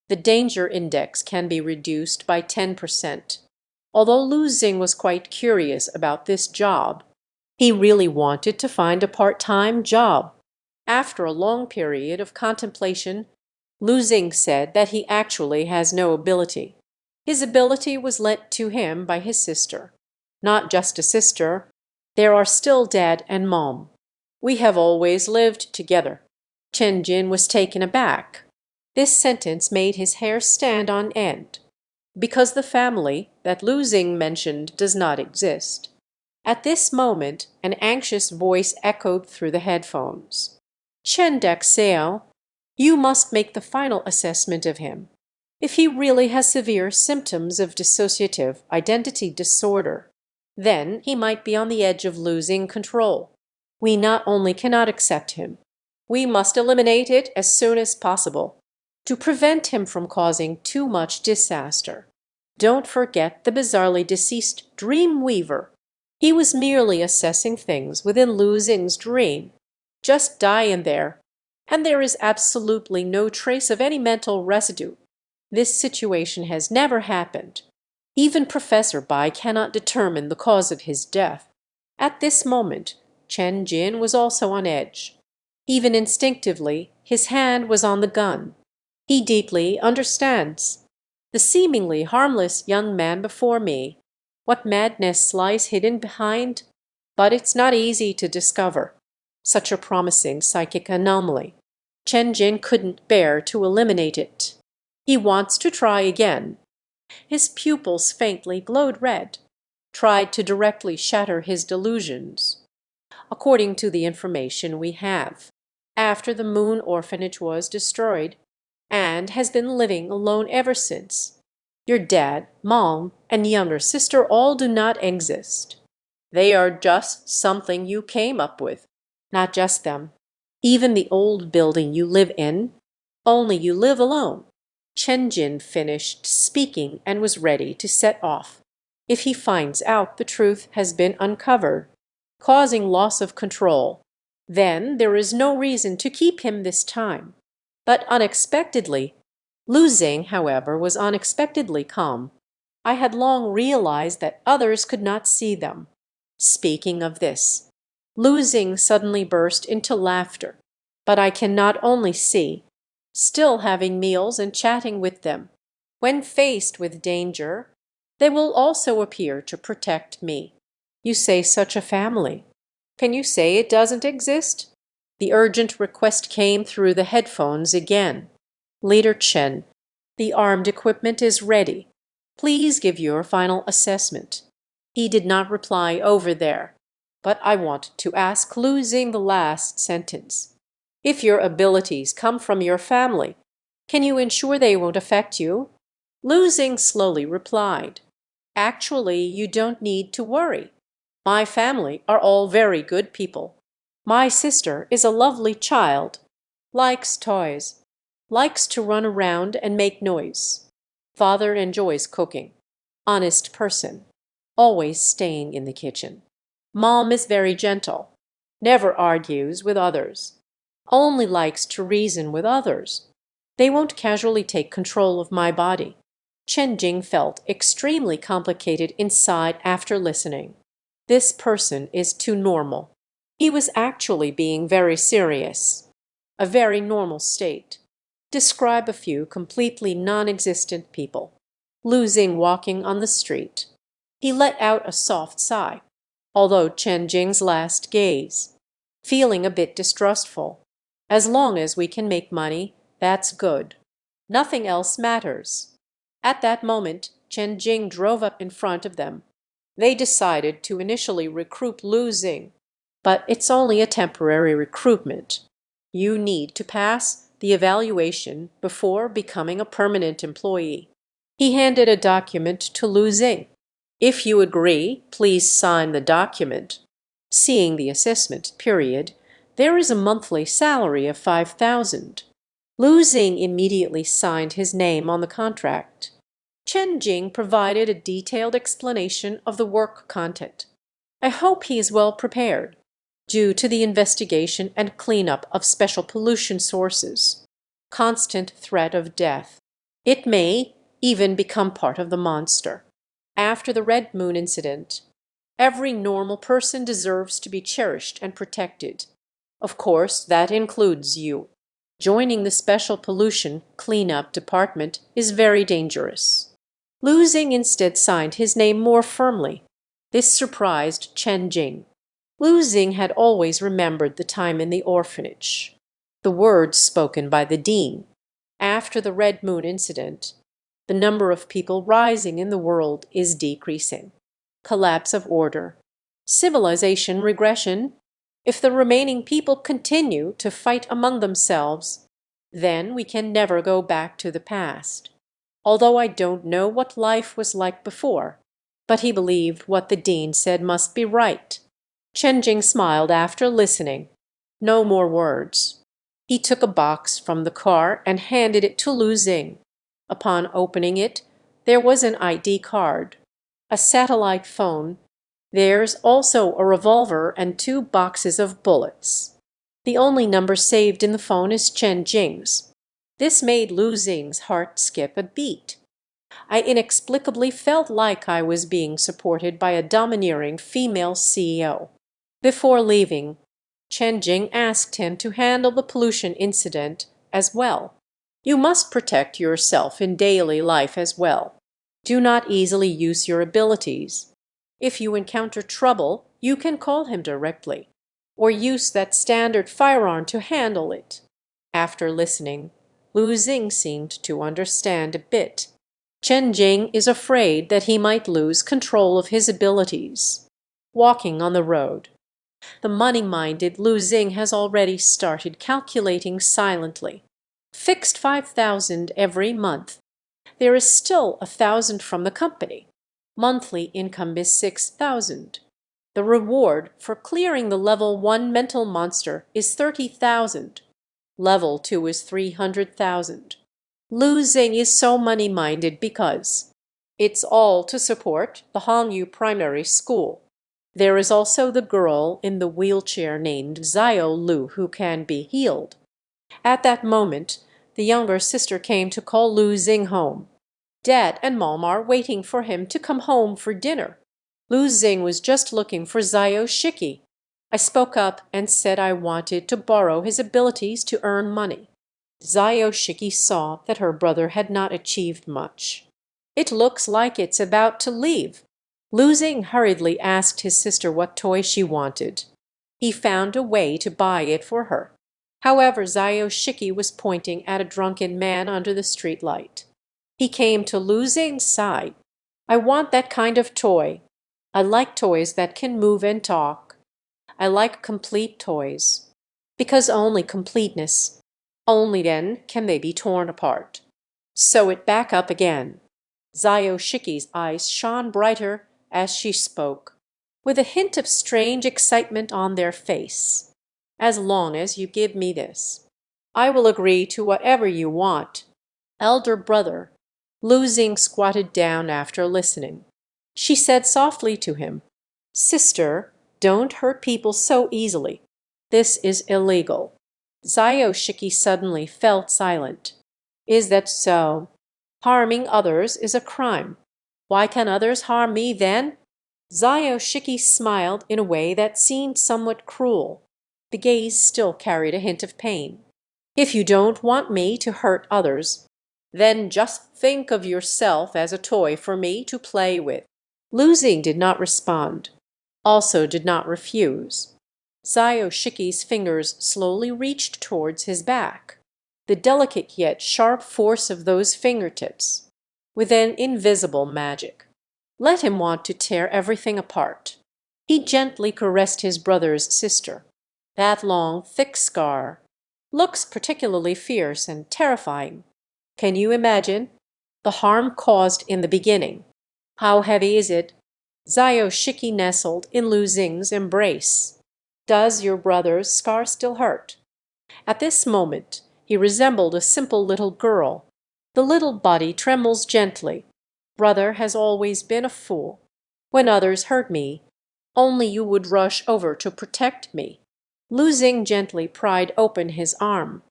The danger index can be reduced by 10%. Although Lu Xing was quite curious about this job, he really wanted to find a part-time job. After a long period of contemplation, Lu Xing said that he actually has no ability. His ability was lent to him by his sister. Not just a sister. There are still dad and mom. We have always lived together. Chen Jin was taken aback. This sentence made his hair stand on end. Because the family that Lu Xing mentioned does not exist. At this moment, an anxious voice echoed through the headphones. Chen Daxiao, you must make the final assessment of him. If he really has severe symptoms of dissociative identity disorder, then he might be on the edge of losing control. We not only cannot accept him, we must eliminate it as soon as possible to prevent him from causing too much disaster. Don't forget the bizarrely deceased dream weaver. He was merely assessing things within Lu Xing's dream. Just die in there, and there is absolutely no trace of any mental residue. This situation has never happened. Even Professor Bai cannot determine the cause of his death. At this moment, Chen Jin was also on edge. Even instinctively, his hand was on the gun. He deeply understands. The seemingly harmless young man before me. What madness lies hidden behind? But it's not easy to discover such a promising psychic anomaly. Chen Jin couldn't bear to eliminate it. He wants to try again. His pupils faintly glowed red, tried to directly shatter his delusions. According to the information we have, after the Moon Orphanage was destroyed, and has been living alone ever since. Your dad, mom, and younger sister all do not exist. They are just something you came up with. Not just them. Even the old building you live in, only you live alone. Chen Jin finished speaking and was ready to set off. If he finds out the truth has been uncovered, causing loss of control, then there is no reason to keep him this time. But unexpectedly, Lu Xing, however, was unexpectedly calm. I had long realized that others could not see them. Speaking of this, Lu Xing suddenly burst into laughter. But I can not only see, still having meals and chatting with them. When faced with danger, they will also appear to protect me. You say such a family. Can you say it doesn't exist? The urgent request came through the headphones again. Leader Chen, the armed equipment is ready. Please give your final assessment. He did not reply over there, but I want to ask Lu Xing the last sentence. If your abilities come from your family, can you ensure they won't affect you? Lu Xing slowly replied, actually, you don't need to worry. My family are all very good people. My sister is a lovely child, likes toys, likes to run around and make noise. Father enjoys cooking, honest person, always staying in the kitchen. Mom is very gentle, never argues with others, only likes to reason with others. They won't casually take control of my body. Chen Jing felt extremely complicated inside after listening. This person is too normal. He was actually being very serious. A very normal state. Describe a few completely non-existent people. Losing walking on the street. He let out a soft sigh, although Chen Jing's last gaze, feeling a bit distrustful. As long as we can make money, that's good. Nothing else matters. At that moment, Chen Jing drove up in front of them. They decided to initially recruit Lu Xing, but it's only a temporary recruitment. You need to pass the evaluation before becoming a permanent employee. He handed a document to Lu Xing. If you agree, please sign the document. Seeing the assessment period, there is a monthly salary of 5,000. Lu Xing immediately signed his name on the contract. Chen Jing provided a detailed explanation of the work content. I hope he is well prepared, due to the investigation and cleanup of special pollution sources. Constant threat of death. It may even become part of the monster. After the Red Moon incident, every normal person deserves to be cherished and protected. Of course, that includes you. Joining the Special Pollution Cleanup Department is very dangerous. Lu Xing instead signed his name more firmly. This surprised Chen Jing. Lu Xing had always remembered the time in the orphanage, the words spoken by the dean. After the Red Moon incident, the number of people rising in the world is decreasing. Collapse of order. Civilization regression. If the remaining people continue to fight among themselves, then we can never go back to the past. Although I don't know what life was like before, but he believed what the dean said must be right. Chen Jing smiled after listening. No more words. He took a box from the car and handed it to Lu Xing. Upon opening it, there was an ID card, a satellite phone. There's also a revolver and 2 boxes of bullets. The only number saved in the phone is Chen Jing's. This made Lu Xing's heart skip a beat. I inexplicably felt like I was being supported by a domineering female CEO. Before leaving, Chen Jing asked him to handle the pollution incident as well. You must protect yourself in daily life as well. Do not easily use your abilities. If you encounter trouble, you can call him directly, or use that standard firearm to handle it. After listening, Lu Xing seemed to understand a bit. Chen Jing is afraid that he might lose control of his abilities. Walking on the road. The money-minded Lu Xing has already started calculating silently. Fixed 5,000 every month. There is still 1,000 from the company. Monthly income is 6,000. The reward for clearing the level 1 mental monster is 30,000. Level 2 is 300,000. Lu Xing is so money-minded because it's all to support the Hongyu Primary School. There is also the girl in the wheelchair named Xiao Lu who can be healed. At that moment, the younger sister came to call Lu Xing home. Dad and Mom are waiting for him to come home for dinner. Lu Xing was just looking for Xiao Shiki. I spoke up and said I wanted to borrow his abilities to earn money. Xiao Shiki saw that her brother had not achieved much. It looks like it's about to leave. Lu Xing hurriedly asked his sister what toy she wanted. He found a way to buy it for her. However, Xiao Shiki was pointing at a drunken man under the streetlight. He came to Lu Xing's side. I want that kind of toy. I like toys that can move and talk. I like complete toys. Because only completeness. Only then can they be torn apart. Sew it back up again. Xiao Shiki's eyes shone brighter as she spoke, with a hint of strange excitement on their face. As long as you give me this, I will agree to whatever you want. Elder brother. Lu Xing squatted down after listening. She said softly to him, Sister, don't hurt people so easily. This is illegal. Xiao Shiki suddenly felt silent. Is that so? Harming others is a crime. Why can others harm me then? Xiao Shiki smiled in a way that seemed somewhat cruel. The gaze still carried a hint of pain. If you don't want me to hurt others, Then just think of yourself as a toy for me to play with." Losing did not respond, also did not refuse. Zayoshiki's fingers slowly reached towards his back. The delicate yet sharp force of those fingertips, with an invisible magic, let him want to tear everything apart. He gently caressed his brother's sister. That long, thick scar looks particularly fierce and terrifying. Can you imagine the harm caused in the beginning? How heavy is it? Zayoshiki nestled in Lu Xing's embrace. Does your brother's scar still hurt? At this moment he resembled a simple little girl. The little body trembles gently. Brother has always been a fool. When others hurt me, only you would rush over to protect me. Lu Xing gently pried open his arm,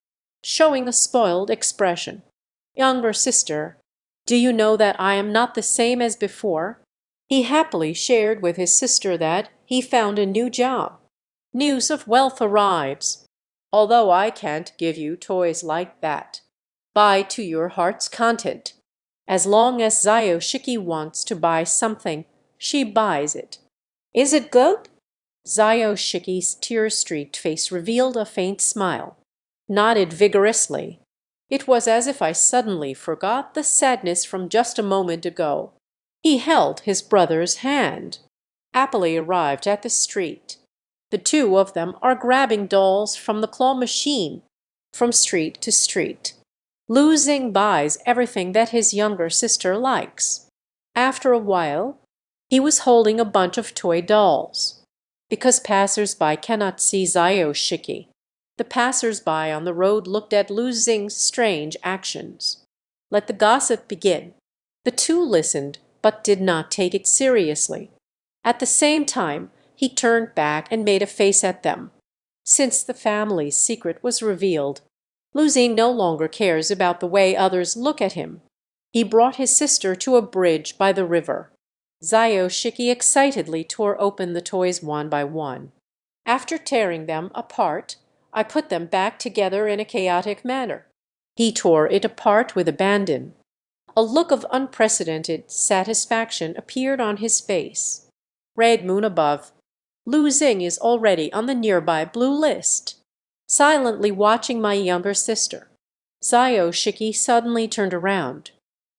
showing a spoiled expression. Younger sister, do you know that I am not the same as before? He happily shared with his sister that he found a new job. News of wealth arrives. Although I can't give you toys like that. Buy to your heart's content. As long as Zayoshiki wants to buy something, she buys it. Is it good? Zayoshiki's tear-streaked face revealed a faint smile. Nodded vigorously. It was as if I suddenly forgot the sadness from just a moment ago. He held his brother's hand. Happily arrived at the street. The two of them are grabbing dolls from the claw machine, from street to street. Lu Xing buys everything that his younger sister likes. After a while, he was holding a bunch of toy dolls. Because passers-by cannot see Zayoshiki, the passers-by on the road looked at Lu Xing's strange actions. Let the gossip begin. The two listened, but did not take it seriously. At the same time, he turned back and made a face at them. Since the family's secret was revealed, Lu Xing no longer cares about the way others look at him. He brought his sister to a bridge by the river. Zayoshiki excitedly tore open the toys one by one. After tearing them apart, I put them back together in a chaotic manner. He tore it apart with abandon. A look of unprecedented satisfaction appeared on his face. Red moon above. Lu Xing is already on the nearby blue list. Silently watching my younger sister, Zayoshiki suddenly turned around.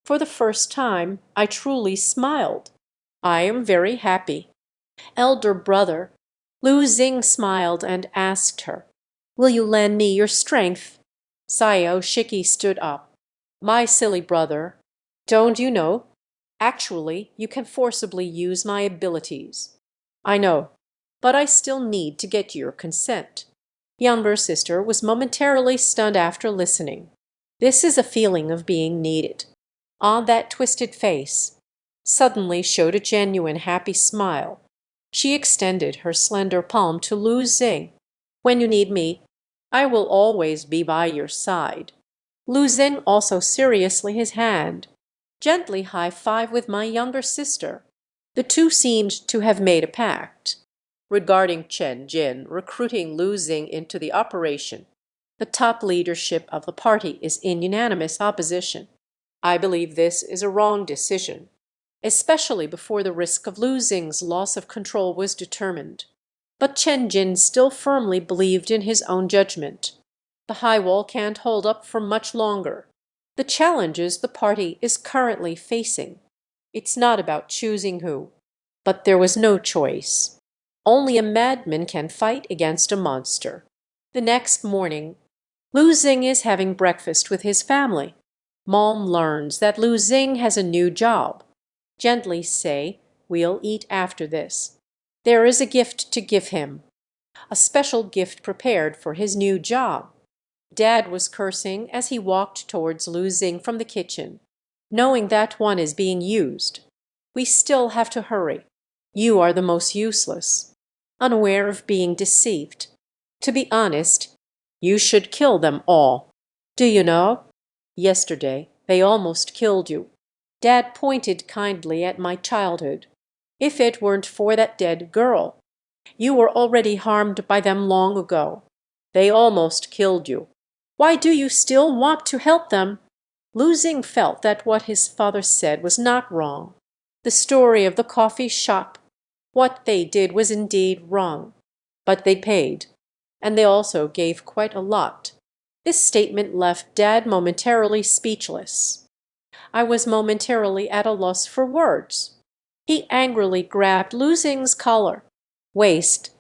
For the first time, I truly smiled. I am very happy. Elder brother, Lu Xing smiled and asked her, "Will you lend me your strength?" Zayoshiki stood up. "My silly brother, don't you know? Actually, you can forcibly use my abilities." "I know, but I still need to get your consent." Younger sister was momentarily stunned after listening. This is a feeling of being needed. On that twisted face suddenly showed a genuine happy smile. She extended her slender palm to Lu Xing. "When you need me, I will always be by your side." Lu Xing also seriously his hand. Gently high-five with my younger sister. The two seemed to have made a pact. Regarding Chen Jin recruiting Lu Xing into the operation, the top leadership of the party is in unanimous opposition. I believe this is a wrong decision, especially before the risk of Lu Xing's loss of control was determined. But Chen Jin still firmly believed in his own judgment. The high wall can't hold up for much longer. The challenges the party is currently facing. It's not about choosing who, but there was no choice. Only a madman can fight against a monster. The next morning, Lu Xing is having breakfast with his family. Mom learns that Lu Xing has a new job. Gently say, "We'll eat after this." There is a gift to give him. A special gift prepared for his new job. Dad was cursing as he walked towards Lu Xing from the kitchen, knowing that one is being used. We still have to hurry. You are the most useless. Unaware of being deceived. To be honest, you should kill them all. Do you know? Yesterday, they almost killed you. Dad pointed kindly at my childhood. If it weren't for that dead girl, you were already harmed by them long ago. They almost killed you. Why do you still want to help them? Lu Xing felt that what his father said was not wrong. The story of the coffee shop, what they did was indeed wrong. But they paid, and they also gave quite a lot. This statement left Dad momentarily speechless. I was momentarily at a loss for words. He angrily grabbed Lu Xing's collar. "Waste!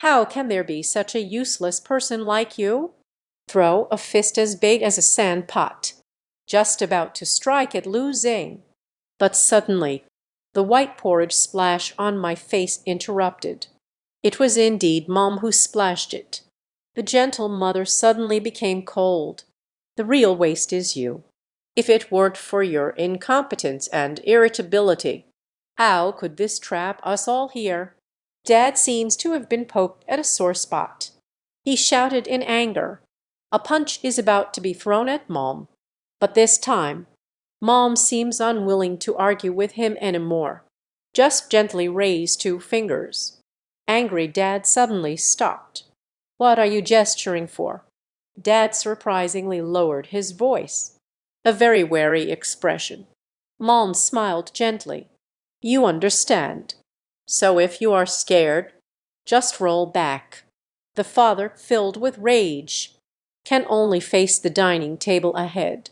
How can there be such a useless person like you?" Throw a fist as big as a sand pot, just about to strike at Lu Xing. But suddenly the white porridge splash on my face interrupted. It was indeed Mom who splashed it. The gentle mother suddenly became cold. "The real waste is you. If it weren't for your incompetence and irritability, how could this trap us all here?" Dad seems to have been poked at a sore spot. He shouted in anger. A punch is about to be thrown at Mom, but this time Mom seems unwilling to argue with him anymore. Just gently raised two fingers. Angry Dad suddenly stopped. "What are you gesturing for?" Dad surprisingly lowered his voice. A very wary expression. Mom smiled gently. "You understand. So if you are scared, just roll back." The father, filled with rage, can only face the dining table ahead.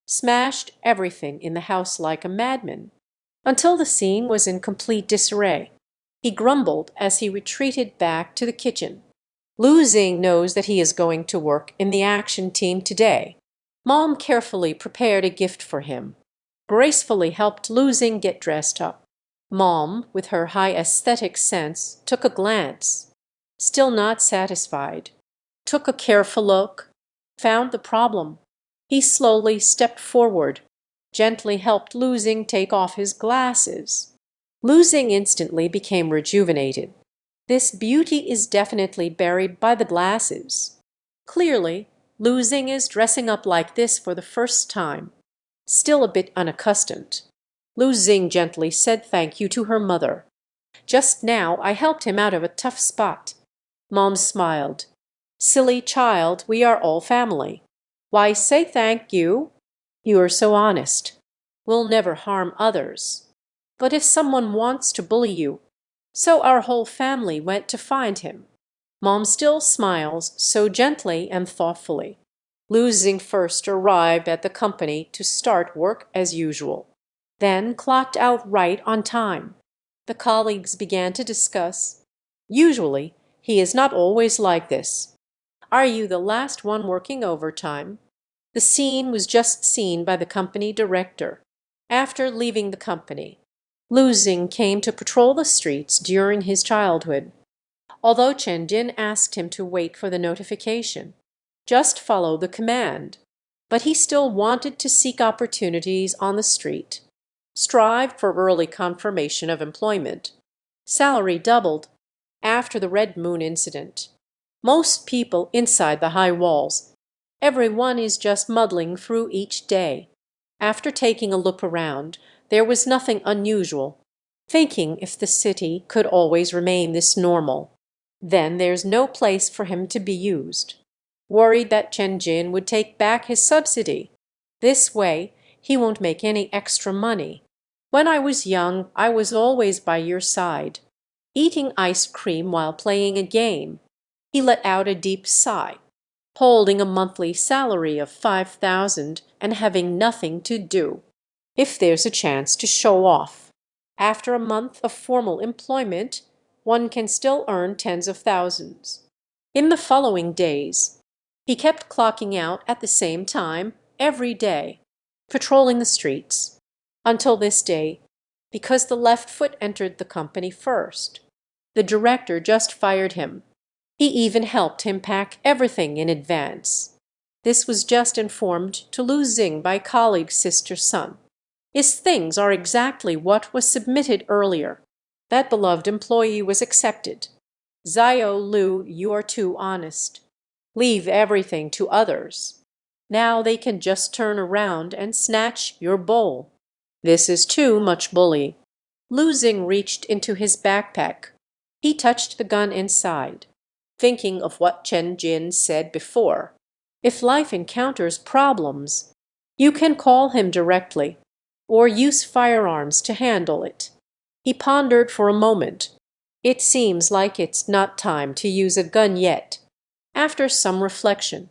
Smashed everything in the house like a madman, until the scene was in complete disarray. He grumbled as he retreated back to the kitchen. Lu Xing knows that he is going to work in the action team today. Mom carefully prepared a gift for him, gracefully helped Lu Xing get dressed up. Mom, with her high aesthetic sense, took a glance. Still not satisfied. Took a careful look. Found the problem. He slowly stepped forward, gently helped Lu Xing take off his glasses. Lu Xing instantly became rejuvenated. This beauty is definitely buried by the glasses. Clearly, Lu Xing is dressing up like this for the first time. Still a bit unaccustomed. Lu Xing gently said thank you to her mother. "Just now I helped him out of a tough spot." Mom smiled. "Silly child, we are all family. Why say thank you? You are so honest. We'll never harm others. But if someone wants to bully you, so our whole family went to find him." Mom still smiles so gently and thoughtfully. Lu Xing first arrived at the company to start work as usual, then clocked out right on time. The colleagues began to discuss. Usually, he is not always like this. "Are you the last one working overtime?" The scene was just seen by the company director. After leaving the company, Lu Xing came to patrol the streets during his childhood. Although Chen Jin asked him to wait for the notification, just follow the command, but he still wanted to seek opportunities on the street. Strived for early confirmation of employment. Salary doubled after the Red Moon incident. Most people inside the high walls. Everyone is just muddling through each day. After taking a look around, there was nothing unusual. Thinking if the city could always remain this normal, then there's no place for him to be used. Worried that Chen Jin would take back his subsidy. This way, he won't make any extra money. "When I was young, I was always by your side, eating ice cream while playing a game." He let out a deep sigh. "Holding a monthly salary of 5,000 and having nothing to do. If there's a chance to show off. After a month of formal employment, one can still earn tens of thousands." In the following days, he kept clocking out at the same time every day, patrolling the streets, until this day, because the left foot entered the company first. The director just fired him. He even helped him pack everything in advance. This was just informed to Lu Xing by colleague Sister Sun. His things are exactly what was submitted earlier. That beloved employee was accepted. "Xiao Lu, you are too honest. Leave everything to others. Now they can just turn around and snatch your bowl. This is too much bully." Lu Xing reached into his backpack. He touched the gun inside, thinking of what Chen Jin said before. If life encounters problems, You can call him directly, or use firearms to handle it. He pondered for a moment. It seems like it's not time to use a gun yet. After some reflection,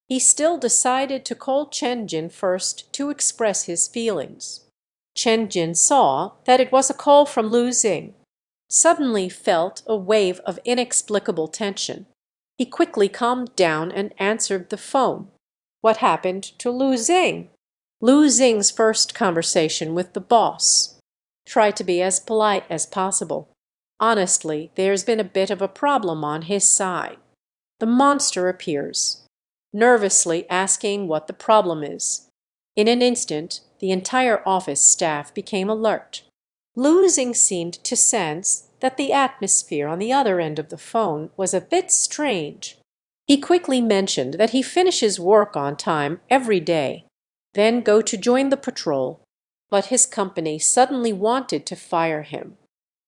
he still decided to call Chen Jin first to express his feelings. Chen Jin saw that it was a call from Lu Xing. Suddenly felt a wave of inexplicable tension. He quickly calmed down and answered the phone. What happened to Lu Xing? Lu Xing's first conversation with the boss. Try to be as polite as possible. Honestly, there's been a bit of a problem on his side. The monster appears, nervously asking what the problem is. In an instant, the entire office staff became alert. Lu Xing seemed to sense that the atmosphere on the other end of the phone was a bit strange. He quickly mentioned that he finishes work on time every day, then go to join the patrol, but his company suddenly wanted to fire him.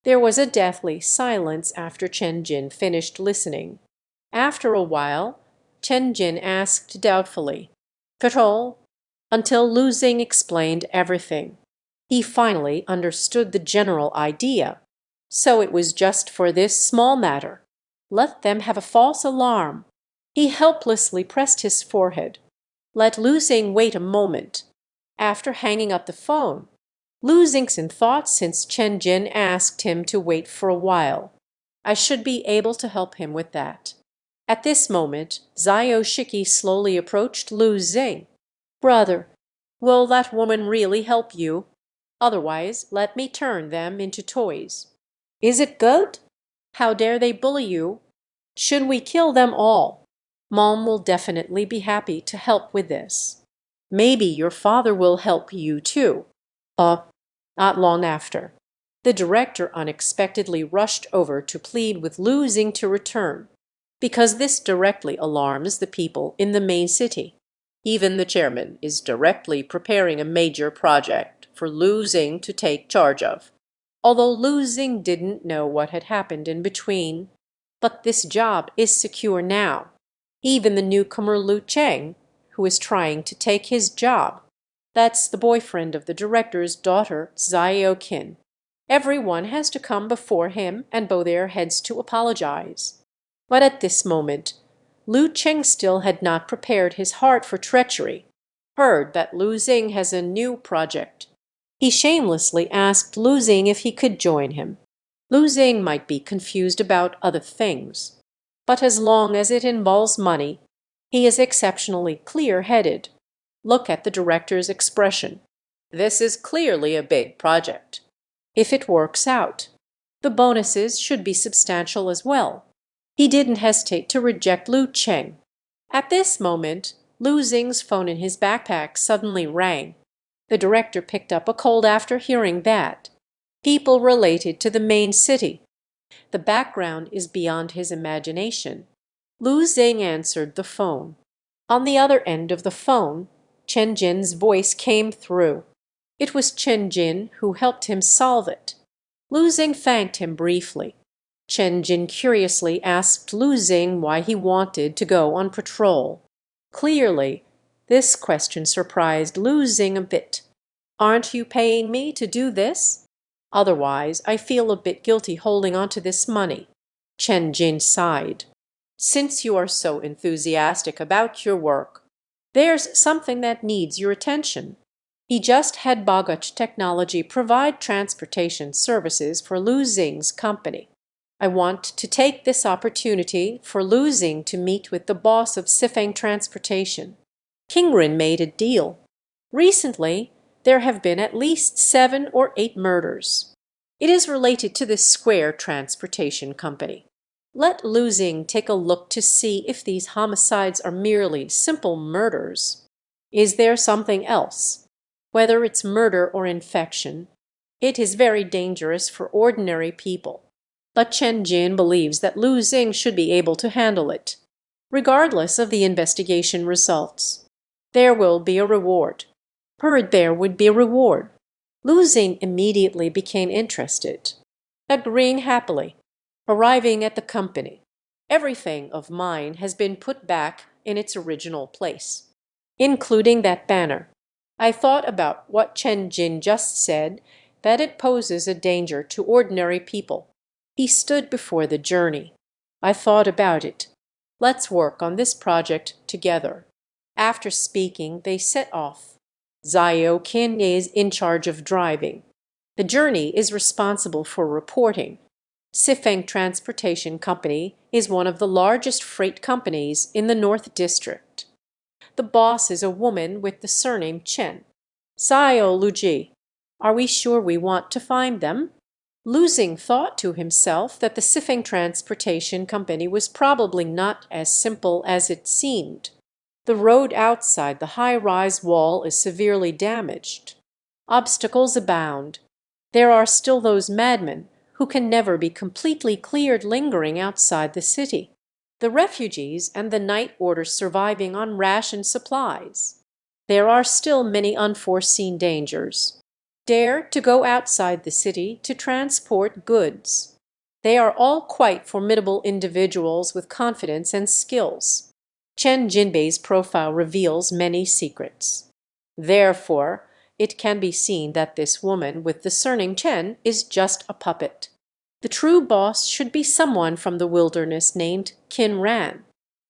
There was a deathly silence after Chen Jin finished listening. After a while, Chen Jin asked doubtfully, "Patrol?" until Lu Xing explained everything. He finally understood the general idea. So it was just for this small matter. Let them have a false alarm. He helplessly pressed his forehead. Let Lu Xing wait a moment. After hanging up the phone, Lu Xing's in thought since Chen Jin asked him to wait for a while. I should be able to help him with that. At this moment, Zio Shiki slowly approached Lu Xing. "Brother, will that woman really help you? Otherwise, let me turn them into toys." "Is it good? How dare they bully you? Should we kill them all? Mom will definitely be happy to help with this. Maybe your father will help you too." Uh, Not long after, the director unexpectedly rushed over to plead with Lu Xing to return, because this directly alarms the people in the main city. Even the chairman is directly preparing a major project for Lu Xing to take charge of, although Lu Xing didn't know what had happened in between. But this job is secure now. Even the newcomer Lu Cheng, who is trying to take his job, that's the boyfriend of the director's daughter, Zio Kin. Everyone has to come before him and bow their heads to apologize. But at this moment, Lu Cheng still had not prepared his heart for treachery. Heard that Lu Xing has a new project. He shamelessly asked Lu Xing if he could join him. Lu Xing might be confused about other things, but as long as it involves money, he is exceptionally clear-headed. Look at the director's expression. This is clearly a big project. If it works out, the bonuses should be substantial as well. He didn't hesitate to reject Lu Cheng. At this moment, Lu Xing's phone in his backpack suddenly rang. The director picked up a cold after hearing that. People related to the main city. The background is beyond his imagination. Lu Xing answered the phone. On the other end of the phone, Chen Jin's voice came through. It was Chen Jin who helped him solve it. Lu Xing thanked him briefly. Chen Jin curiously asked Lu Xing why he wanted to go on patrol. Clearly, this question surprised Lu Xing a bit. "Aren't you paying me to do this? Otherwise, I feel a bit guilty holding on to this money." Chen Jin sighed. "Since you are so enthusiastic about your work, there's something that needs your attention." He just had Bogach Technology provide transportation services for Lu Xing's company. "I want to take this opportunity for Lu Xing to meet with the boss of Sifeng Transportation. Kingren made a deal. Recently, there have been at least 7 or 8 murders. It is related to this Square Transportation Company. Let Lu Xing take a look to see if these homicides are merely simple murders. Is there something else? Whether it's murder or infection, it is very dangerous for ordinary people. But Chen Jin believes that Lu Xing should be able to handle it, regardless of the investigation results. There will be a reward." Heard there would be a reward. Lu Xing immediately became interested, agreeing happily. Arriving at the company, everything of mine has been put back in its original place, including that banner. I thought about what Chen Jin just said, that it poses a danger to ordinary people. He stood before the journey. I thought about it. Let's work on this project together. After speaking, they set off. Zio Kin is in charge of driving. The journey is responsible for reporting. Sifeng Transportation Company is one of the largest freight companies in the North District. The boss is a woman with the surname Chen. Saio Luji. Are we sure we want to find them? Losing thought to himself that the Sifeng Transportation Company was probably not as simple as it seemed. The road outside the high-rise wall is severely damaged. Obstacles abound. There are still those madmen who can never be completely cleared lingering outside the city. The refugees and the night orders surviving on ration supplies. There are still many unforeseen dangers. Dare to go outside the city to transport goods. They are all quite formidable individuals with confidence and skills. Chen Jinbei's profile reveals many secrets. Therefore, it can be seen that this woman with the surname Chen is just a puppet. The true boss should be someone from the wilderness named Qin Ran.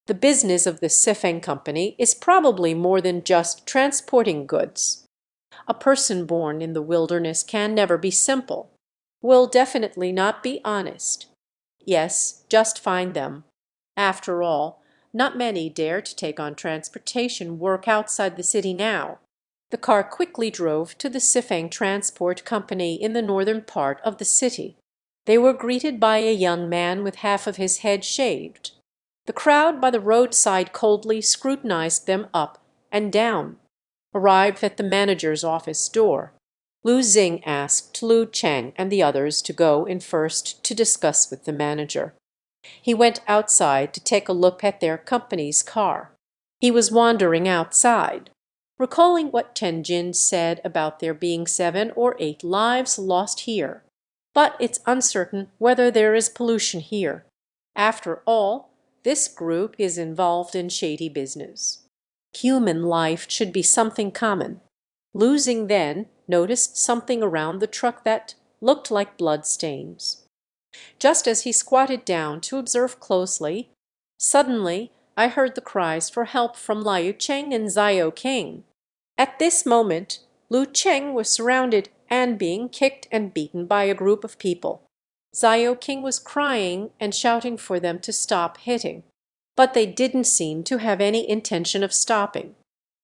The business of the Sifeng Company is probably more than just transporting goods. A person born in the wilderness can never be simple, will definitely not be honest. Yes, just find them. After all, not many dare to take on transportation work outside the city now. The car quickly drove to the Sifeng Transport Company in the northern part of the city. They were greeted by a young man with half of his head shaved. The crowd by the roadside coldly scrutinized them up and down. Arrived at the manager's office door. Lu Xing asked Lu Cheng and the others to go in first to discuss with the manager. He went outside to take a look at their company's car. He was wandering outside, recalling what Tenjin said about there being 7 or 8 lives lost here. But it's uncertain whether there is pollution here. After all, this group is involved in shady business. Human life should be something common. Losing then noticed something around the truck that looked like blood stains. Just as he squatted down to observe closely, suddenly I heard the cries for help from Liu Cheng and Zio King. At this moment, Lu Cheng was surrounded and being kicked and beaten by a group of people. Zio King was crying and shouting for them to stop hitting, but they didn't seem to have any intention of stopping.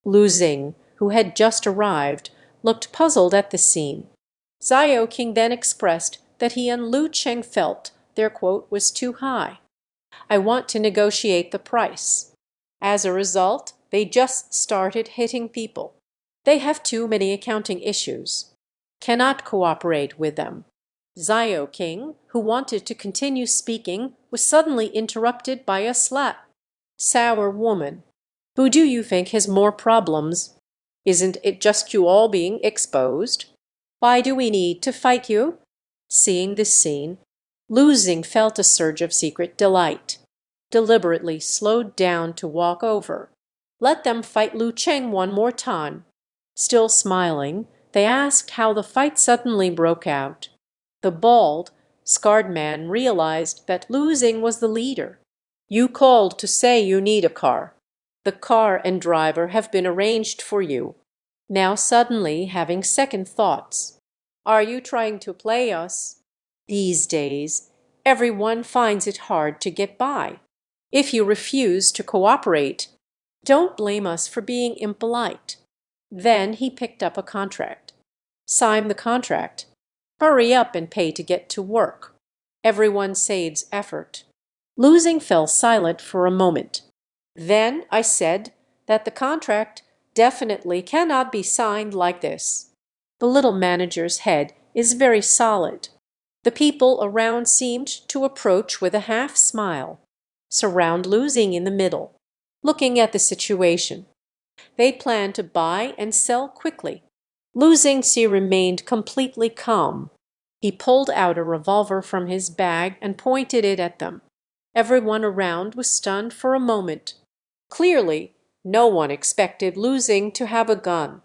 Lu Xing, who had just arrived, looked puzzled at the scene. Zio King then expressed that he and Lu Cheng felt their quote was too high. I want to negotiate the price. As a result, they just started hitting people. They have too many accounting issues. Cannot cooperate with them. Zio King, who wanted to continue speaking, was suddenly interrupted by a slap. Sour woman. Who do you think has more problems? Isn't it just you all being exposed? Why do we need to fight you? Seeing this scene, Lu Xing felt a surge of secret delight. Deliberately slowed down to walk over. Let them fight Lu Cheng one more time. Still smiling, they asked how the fight suddenly broke out. The bald, scarred man realized that Lu Xing was the leader. You called to say you need a car. The car and driver have been arranged for you. Now suddenly having second thoughts. Are you trying to play us? These days, everyone finds it hard to get by. If you refuse to cooperate, don't blame us for being impolite. Then he picked up a contract. Sign the contract. Hurry up and pay to get to work. Everyone saves effort. Lu Xing fell silent for a moment. Then I said that the contract definitely cannot be signed like this. The little manager's head is very solid. The people around seemed to approach with a half smile, surround Lu Xing in the middle, looking at the situation. They planned to buy and sell quickly. Lu Xingxi remained completely calm. He pulled out a revolver from his bag and pointed it at them. Everyone around was stunned for a moment. Clearly, no one expected Lu Xing to have a gun.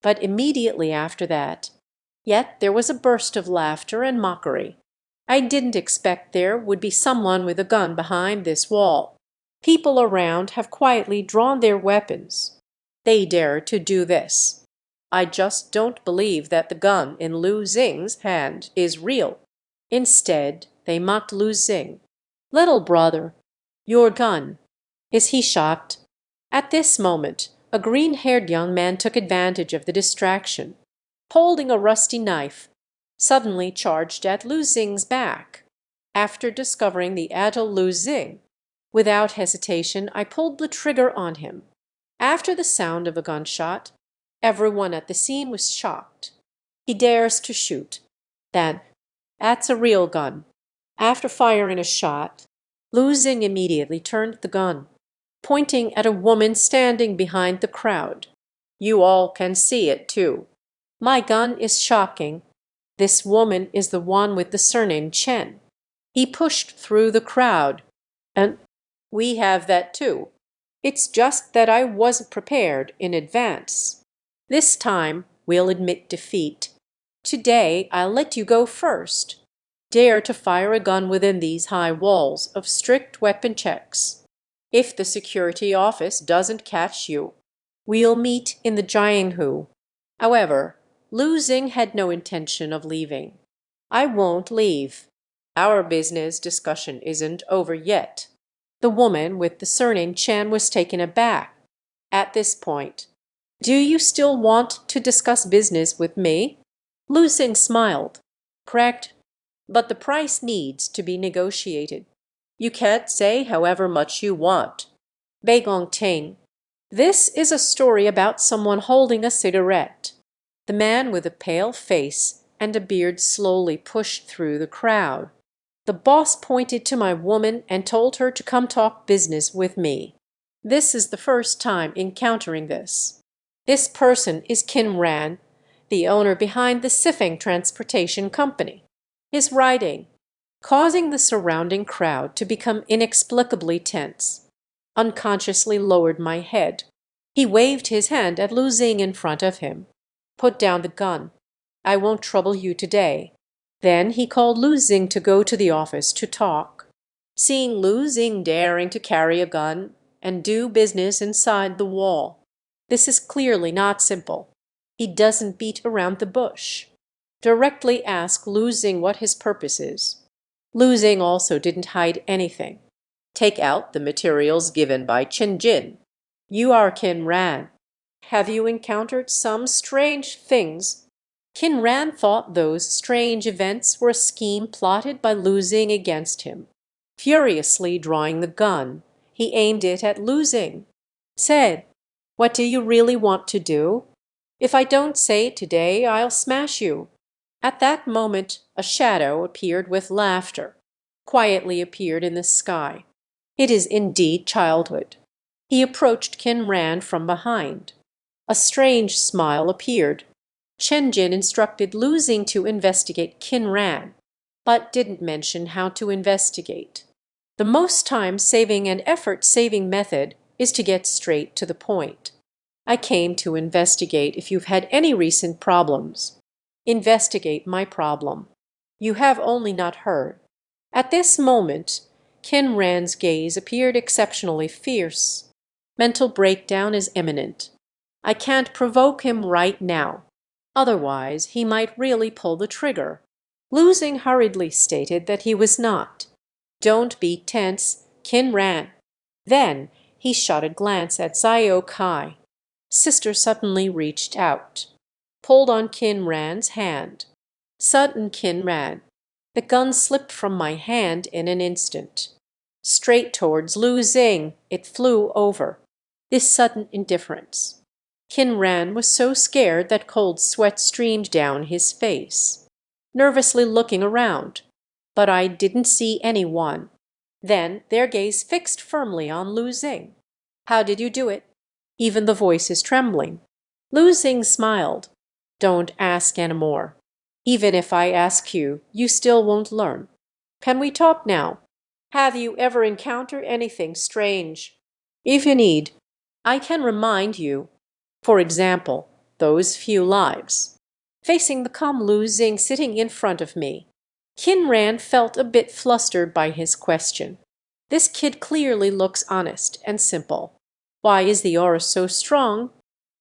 but immediately after that. Yet there was a burst of laughter and mockery. I didn't expect there would be someone with a gun behind this wall. People around have quietly drawn their weapons. They dare to do this. I just don't believe that the gun in Lu Xing's hand is real. Instead, they mocked Lu Xing. "Little brother, your gun. Is he shocked?" At this moment, a green-haired young man took advantage of the distraction. Holding a rusty knife, suddenly charged at Lu Xing's back. After discovering the agile Lu Xing, without hesitation I pulled the trigger on him. After the sound of a gunshot, everyone at the scene was shocked. He dares to shoot. That's a real gun. After firing a shot, Lu Xing immediately turned the gun, pointing at a woman standing behind the crowd. You all can see it too. My gun is shocking. This woman is the one with the surname Chen. He pushed through the crowd. And we have that too. It's just that I wasn't prepared in advance. This time we'll admit defeat. Today I'll let you go first. Dare to fire a gun within these high walls of strict weapon checks. If the security office doesn't catch you, we'll meet in the Jianghu. However, Lu Xing had no intention of leaving. I won't leave. Our business discussion isn't over yet. The woman with the surname Chen was taken aback. At this point, do you still want to discuss business with me? Lu Xing smiled. Correct. But the price needs to be negotiated. You can't say however much you want. Beigong Ting. This is a story about someone holding a cigarette. The man with a pale face and a beard slowly pushed through the crowd. The boss pointed to my woman and told her to come talk business with me. This is the first time encountering this. This person is Qin Ran, the owner behind the Sifeng Transportation Company. His writing, causing the surrounding crowd to become inexplicably tense. Unconsciously lowered my head. He waved his hand at Lu Xing in front of him. Put down the gun. I won't trouble you today. Then he called Lu Xing to go to the office to talk. Seeing Lu Xing daring to carry a gun and do business inside the wall, this is clearly not simple. He doesn't beat around the bush. Directly ask Lu Xing what his purpose is. Lu Xing also didn't hide anything. Take out the materials given by Chen Jin. You are Qin Ran. Have you encountered some strange things? Qin Ran thought those strange events were a scheme plotted by Lu Xing against him. Furiously drawing the gun, he aimed it at Lu Xing. Said, "What do you really want to do? If I don't say it today, I'll smash you." At that moment, a shadow appeared with laughter, quietly appeared in the sky. It is indeed childhood. He approached Qin Ran from behind. A strange smile appeared. Chen Jin instructed Lu Xing to investigate Qin Ran, but didn't mention how to investigate. The most time-saving and effort-saving method is to get straight to the point. I came to investigate if you've had any recent problems. Investigate my problem. You have only not heard. At this moment, Qin Ran's gaze appeared exceptionally fierce. Mental breakdown is imminent. I can't provoke him right now. Otherwise, he might really pull the trigger. Lu Xing hurriedly stated that he was not. Don't be tense, Qin Ran. Then he shot a glance at Xiao Kai. Sister suddenly reached out, pulled on Qin Ran's hand. Sudden Qin Ran. The gun slipped from my hand in an instant. Straight towards Lu Xing, it flew over. This sudden indifference. Qin Ran was so scared that cold sweat streamed down his face. Nervously looking around, but I didn't see anyone. Then their gaze fixed firmly on Lu Xing. How did you do it? Even the voice is trembling. Lu Xing smiled. Don't ask anymore. Even if I ask you, you still won't learn. Can we talk now? Have you ever encountered anything strange? If you need, I can remind you. For example, those few lives. Facing the calm Lu Xing sitting in front of me, Qin Ran felt a bit flustered by his question. This kid clearly looks honest and simple. Why is the aura so strong?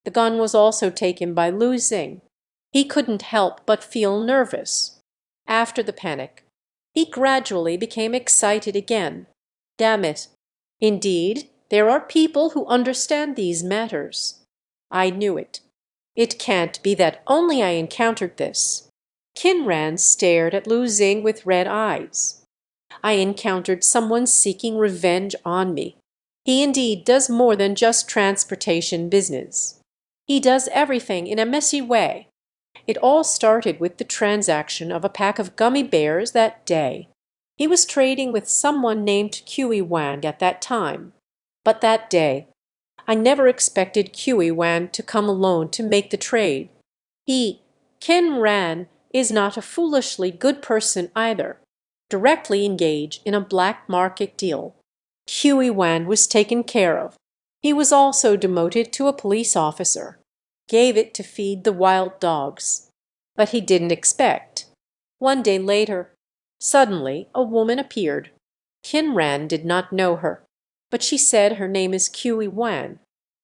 The gun was also taken by Lu Xing. He couldn't help but feel nervous. After the panic, he gradually became excited again. Damn it. Indeed, there are people who understand these matters. I knew it. It can't be that only I encountered this. Qin Ran stared at Lu Xing with red eyes. I encountered someone seeking revenge on me. He indeed does more than just transportation business. He does everything in a messy way. It all started with the transaction of a pack of gummy bears that day. He was trading with someone named Kui Wang at that time. But that day, I never expected Kui Wang to come alone to make the trade. Qin Ran, is not a foolishly good person either. Directly engage in a black market deal. Kui Wan was taken care of. He was also demoted to a police officer. Gave it to feed the wild dogs. But he didn't expect. One day later, suddenly a woman appeared. Qin Ran did not know her, but she said her name is Kui Wan.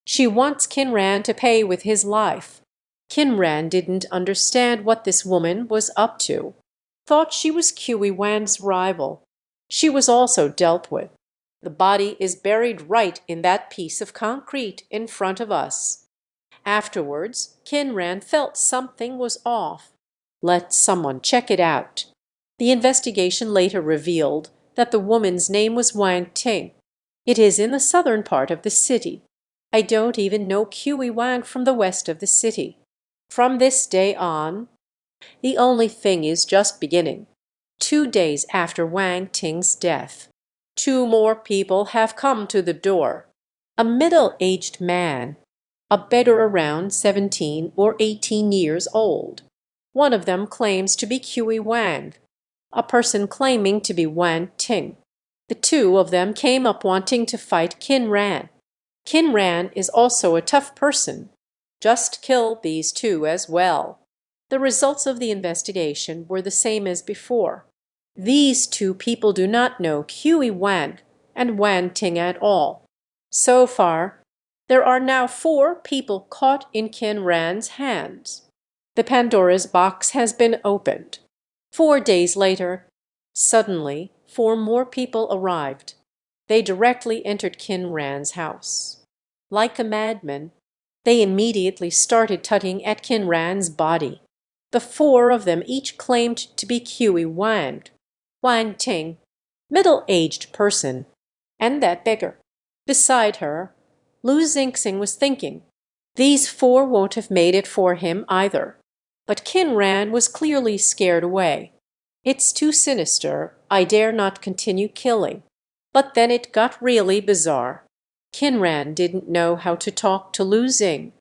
She wants Qin Ran to pay with his life. Qin Ran didn't understand what this woman was up to. Thought she was Kui Wan's rival. She was also dealt with. The body is buried right in that piece of concrete in front of us. Afterwards, Qin Ran felt something was off. Let someone check it out. The investigation later revealed that the woman's name was Wang Ting. It is in the southern part of the city. I don't even know Kui Wang from the west of the city. From this day on, the only thing is just beginning. 2 days after Wang Ting's death, 2 more people have come to the door. A middle-aged man, a beggar around 17 or 18 years old. One of them claims to be Kui Wang, a person claiming to be Wang Ting. The 2 of them came up wanting to fight Qin Ran. Qin Ran is also a tough person. Just kill these 2 as well. The results of the investigation were the same as before. These 2 people do not know Kui Wang and Wang Ting at all. So far, there are now 4 people caught in Qin Ran's hands. The Pandora's box has been opened. 4 days later, suddenly 4 more people arrived. They directly entered Qin Ran's house. Like a madman, they immediately started tugging at Qin Ran's body. The 4 of them each claimed to be Kui Wang, Wang Ting, middle-aged person, and that beggar. Beside her, Lu Xing was thinking, these 4 won't have made it for him either. But Qin Ran was clearly scared away. It's too sinister, I dare not continue killing. But then it got really bizarre. Qin Ran didn't know how to talk to Lu Xing,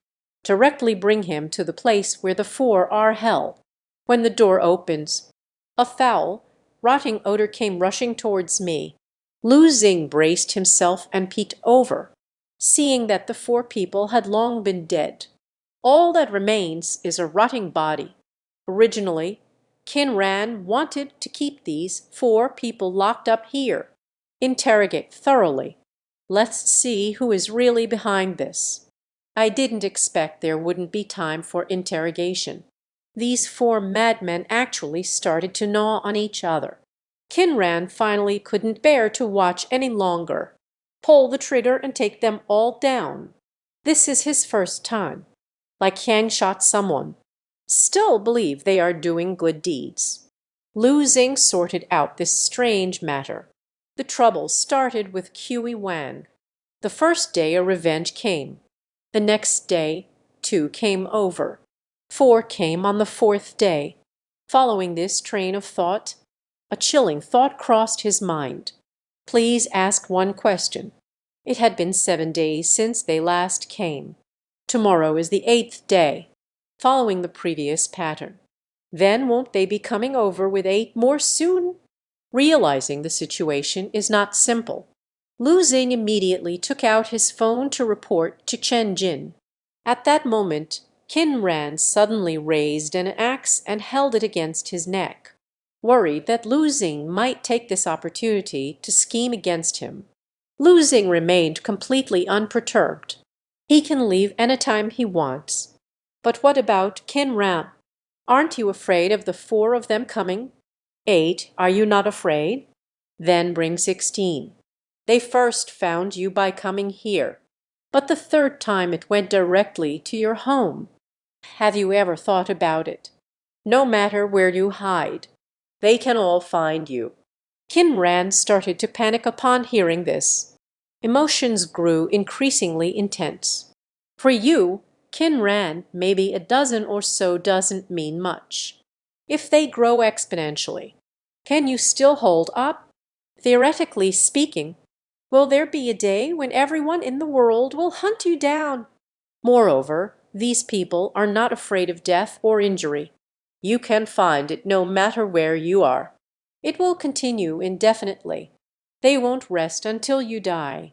directly bring him to the place where the 4 are held. When the door opens, a foul, rotting odor came rushing towards me. Lu Xing braced himself and peeked over, seeing that the 4 people had long been dead. All that remains is a rotting body. Originally, Qin Ran wanted to keep these 4 people locked up here. Interrogate thoroughly. Let's see who is really behind this. I didn't expect there wouldn't be time for interrogation. These 4 madmen actually started to gnaw on each other. Qin Ran finally couldn't bear to watch any longer. Pull the trigger and take them all down. This is his first time. Like Yang shot someone. Still believe they are doing good deeds. Lu Xing sorted out this strange matter. The trouble started with Kui Wang. The first day a revenge came. The next day 2 came over. 4 came on the 4th day. Following this train of thought, a chilling thought crossed his mind. Please ask one question. It had been 7 days since they last came. Tomorrow is the 8th day, following the previous pattern. Then won't they be coming over with 8 more soon? Realizing the situation is not simple, Lu Xing immediately took out his phone to report to Chen Jin. At that moment, Qin Ran suddenly raised an axe and held it against his neck, worried that Lu Xing might take this opportunity to scheme against him. Lu Xing remained completely unperturbed. He can leave anytime he wants. But what about Qin Ran? Aren't you afraid of the four of them coming? 8, are you not afraid? Then bring 16. They first found you by coming here, but the third time it went directly to your home. Have you ever thought about it? No matter where you hide, they can all find you. Qin Ran started to panic upon hearing this. Emotions grew increasingly intense. For you, Qin Ran, maybe a dozen or so doesn't mean much. If they grow exponentially, can you still hold up? Theoretically speaking, will there be a day when everyone in the world will hunt you down? Moreover, these people are not afraid of death or injury. You can find it no matter where you are. It will continue indefinitely. They won't rest until you die.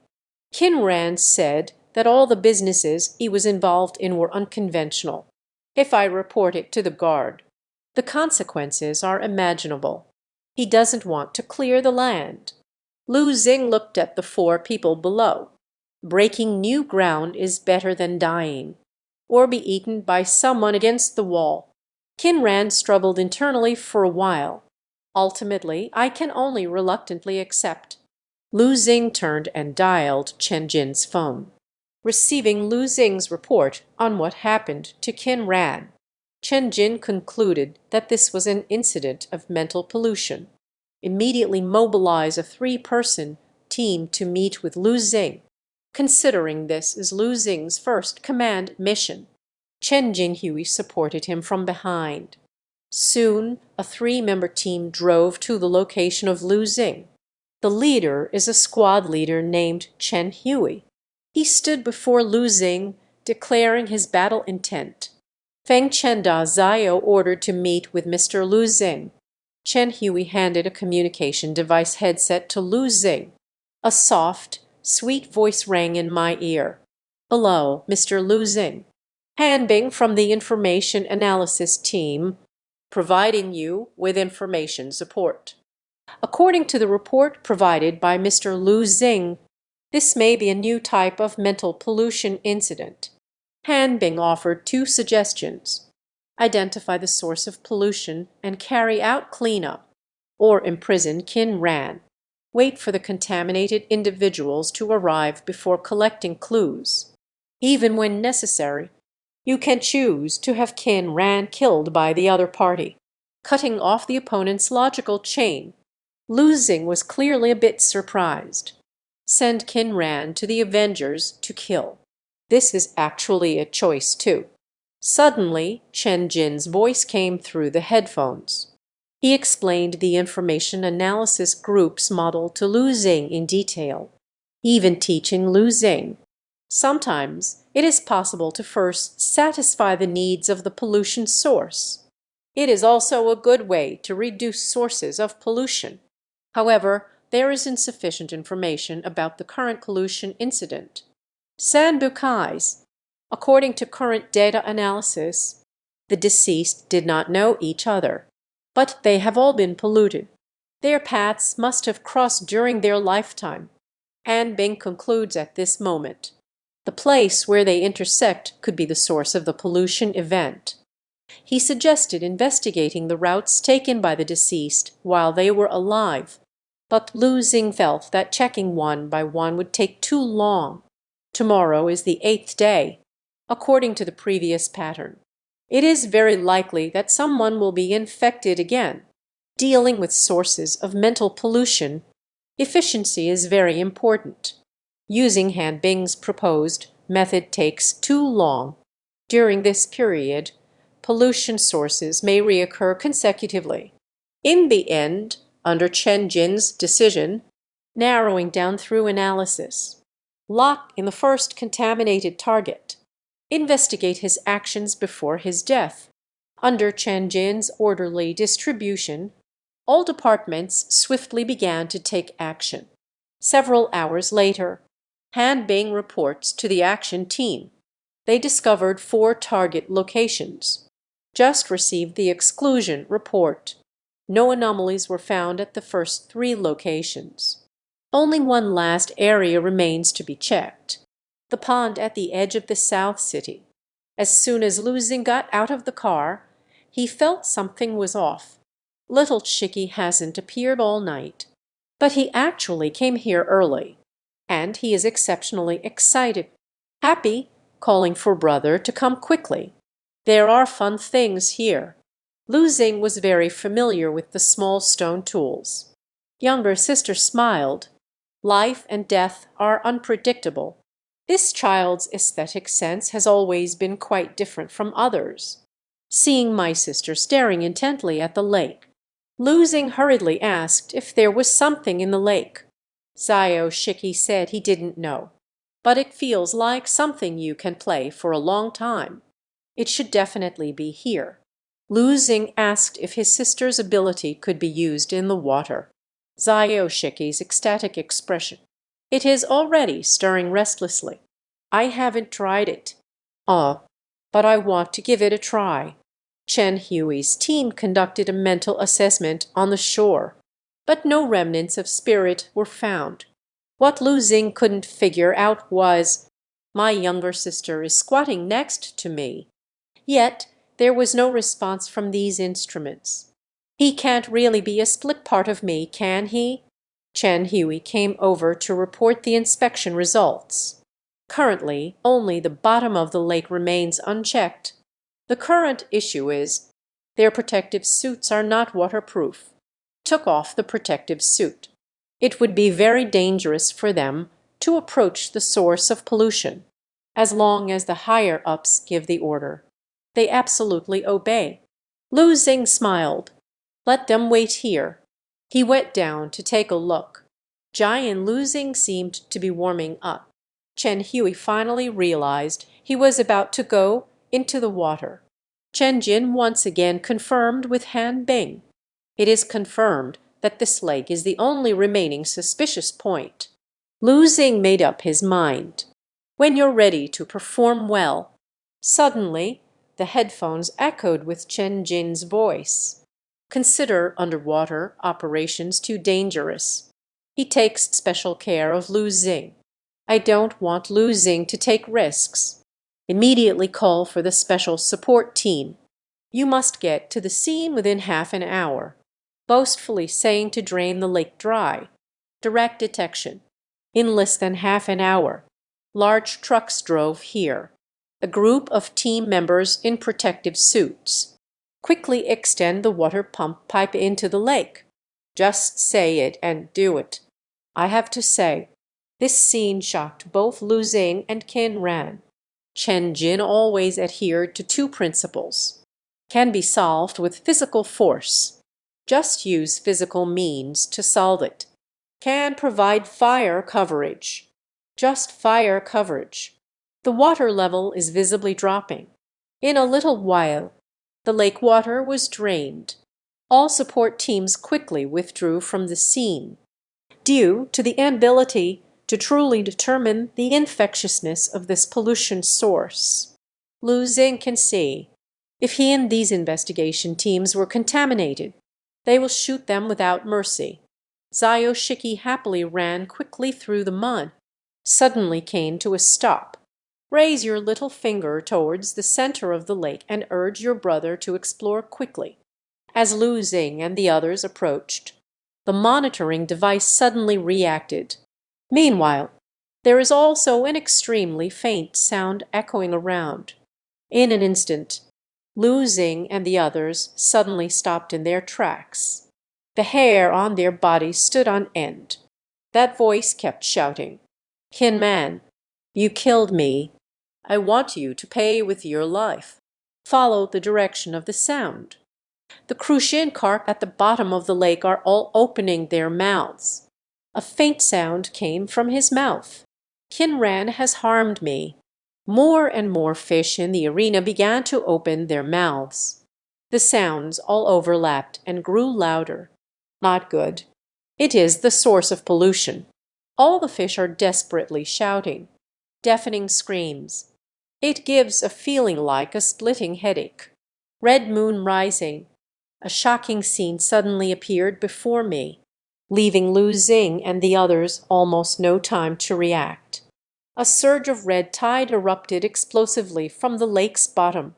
Qin Ran said that all the businesses he was involved in were unconventional. If I report it to the guard, the consequences are imaginable. He doesn't want to clear the land. Lu Xing looked at the four people below. Breaking new ground is better than dying, or be eaten by someone against the wall. Qin Ran struggled internally for a while. Ultimately, I can only reluctantly accept. Lu Xing turned and dialed Chen Jin's phone. Receiving Lu Xing's report on what happened to Qin Ran, Chen Jin concluded that this was an incident of mental pollution. Immediately mobilize a 3-person team to meet with Lu Xing. Considering this is Lu Xing's first command mission, Chen Jinghui supported him from behind. Soon, a 3-member team drove to the location of Lu Xing. The leader is a squad leader named Chen Hui. He stood before Lu Xing, declaring his battle intent. Feng Chenda Zhao ordered to meet with Mr. Lu Xing. Chen Hui handed a communication device headset to Lu Xing. A soft, sweet voice rang in my ear. "Hello, Mr. Lu Xing. Hanbing from the Information Analysis Team, providing you with information support." According to the report provided by Mr. Lu Xing, this may be a new type of mental pollution incident. Hanbing offered 2 suggestions: identify the source of pollution and carry out cleanup, or imprison Qin Ran. Wait for the contaminated individuals to arrive before collecting clues. Even when necessary, you can choose to have Qin Ran killed by the other party, cutting off the opponent's logical chain. Lu Xing was clearly a bit surprised. Send Qin Ran to the Avengers to kill. This is actually a choice too. Suddenly, Chen Jin's voice came through the headphones. He explained the information analysis group's model to Lu Xing in detail, even teaching Lu Xing. Sometimes it is possible to first satisfy the needs of the pollution source. It is also a good way to reduce sources of pollution. However, there is insufficient information about the current pollution incident. San Bukais. According to current data analysis, the deceased did not know each other, but they have all been polluted. Their paths must have crossed during their lifetime. Han Bing concludes at this moment. The place where they intersect could be the source of the pollution event. He suggested investigating the routes taken by the deceased while they were alive, but Lu Xing felt that checking one by one would take too long. Tomorrow is the 8th day, according to the previous pattern. It is very likely that someone will be infected again. Dealing with sources of mental pollution, efficiency is very important. Using Han Bing's proposed method takes too long. During this period, pollution sources may reoccur consecutively. In the end, under Chen Jin's decision, narrowing down through analysis, lock in the first contaminated target. Investigate his actions before his death. Under Chen Jin's orderly distribution, all departments swiftly began to take action. Several hours later, Han Bing reports to the action team. They discovered 4 target locations. Just received the exclusion report. No anomalies were found at the first 3 locations. Only one last area remains to be checked: the pond at the edge of the South City. As soon as Luzing got out of the car, he felt something was off. Little Chickie hasn't appeared all night, but he actually came here early, and he is exceptionally excited, happy, calling for brother to come quickly. There are fun things here. Luzing was very familiar with the small stone tools. Younger sister smiled. Life and death are unpredictable. This child's aesthetic sense has always been quite different from others. Seeing my sister staring intently at the lake, Luzing hurriedly asked if there was something in the lake. Shiki said he didn't know, but it feels like something you can play for a long time. It should definitely be here. Luzing asked if his sister's ability could be used in the water. Shiki's ecstatic expression. It is already stirring restlessly. I haven't tried it. But I want to give it a try. Chen Hui's team conducted a mental assessment on the shore, but no remnants of spirit were found. What Luzing couldn't figure out was, my younger sister is squatting next to me. Yet there was no response from these instruments. He can't really be a split part of me, can he? Chen Hui came over to report the inspection results. Currently, only the bottom of the lake remains unchecked. The current issue is their protective suits are not waterproof. Took off the protective suit. It would be very dangerous for them to approach the source of pollution, as long as the higher-ups give the order. They absolutely obey. Luzing smiled. Let them wait here. He went down to take a look. Jian Luzing seemed to be warming up. Chen Hui finally realized he was about to go into the water. Chen Jin once again confirmed with Han Bing. It is confirmed that this lake is the only remaining suspicious point. Luzing made up his mind. When you're ready to perform well. Suddenly, the headphones echoed with Chen Jin's voice. Consider underwater operations too dangerous. He takes special care of Luzing. I don't want Luzing to take risks. Immediately call for the special support team. You must get to the scene within half an hour. Boastfully saying to drain the lake dry. Direct detection. In less than half an hour. Large trucks drove here. A group of team members in protective suits. Quickly extend the water pump pipe into the lake. Just say it and do it. I have to say, this scene shocked both Luzing and Qin Ran. Chen Jin always adhered to 2 principles. Can be solved with physical force. Just use physical means to solve it. Can provide fire coverage. Just fire coverage. The water level is visibly dropping. In a little while, the lake water was drained. All support teams quickly withdrew from the scene, due to the inability to truly determine the infectiousness of this pollution source. Luzing can see, if he and these investigation teams were contaminated, they will shoot them without mercy. Shiki happily ran quickly through the mud, suddenly came to a stop. Raise your little finger towards the center of the lake and urge your brother to explore quickly. As Luzing and the others approached, the monitoring device suddenly reacted. Meanwhile, there is also an extremely faint sound echoing around. In an instant, Luzing and the others suddenly stopped in their tracks. The hair on their bodies stood on end. That voice kept shouting, "Qin Man, you killed me. I want you to pay with your life." Follow the direction of the sound. The Crucian carp at the bottom of the lake are all opening their mouths. A faint sound came from his mouth. Qin Ran has harmed me. More and more fish in the arena began to open their mouths. The sounds all overlapped and grew louder. Not good. It is the source of pollution. All the fish are desperately shouting. Deafening screams. It gives a feeling like a splitting headache. Red moon rising. A shocking scene suddenly appeared before me, leaving Lu Xing and the others almost no time to react. A surge of red tide erupted explosively from the lake's bottom,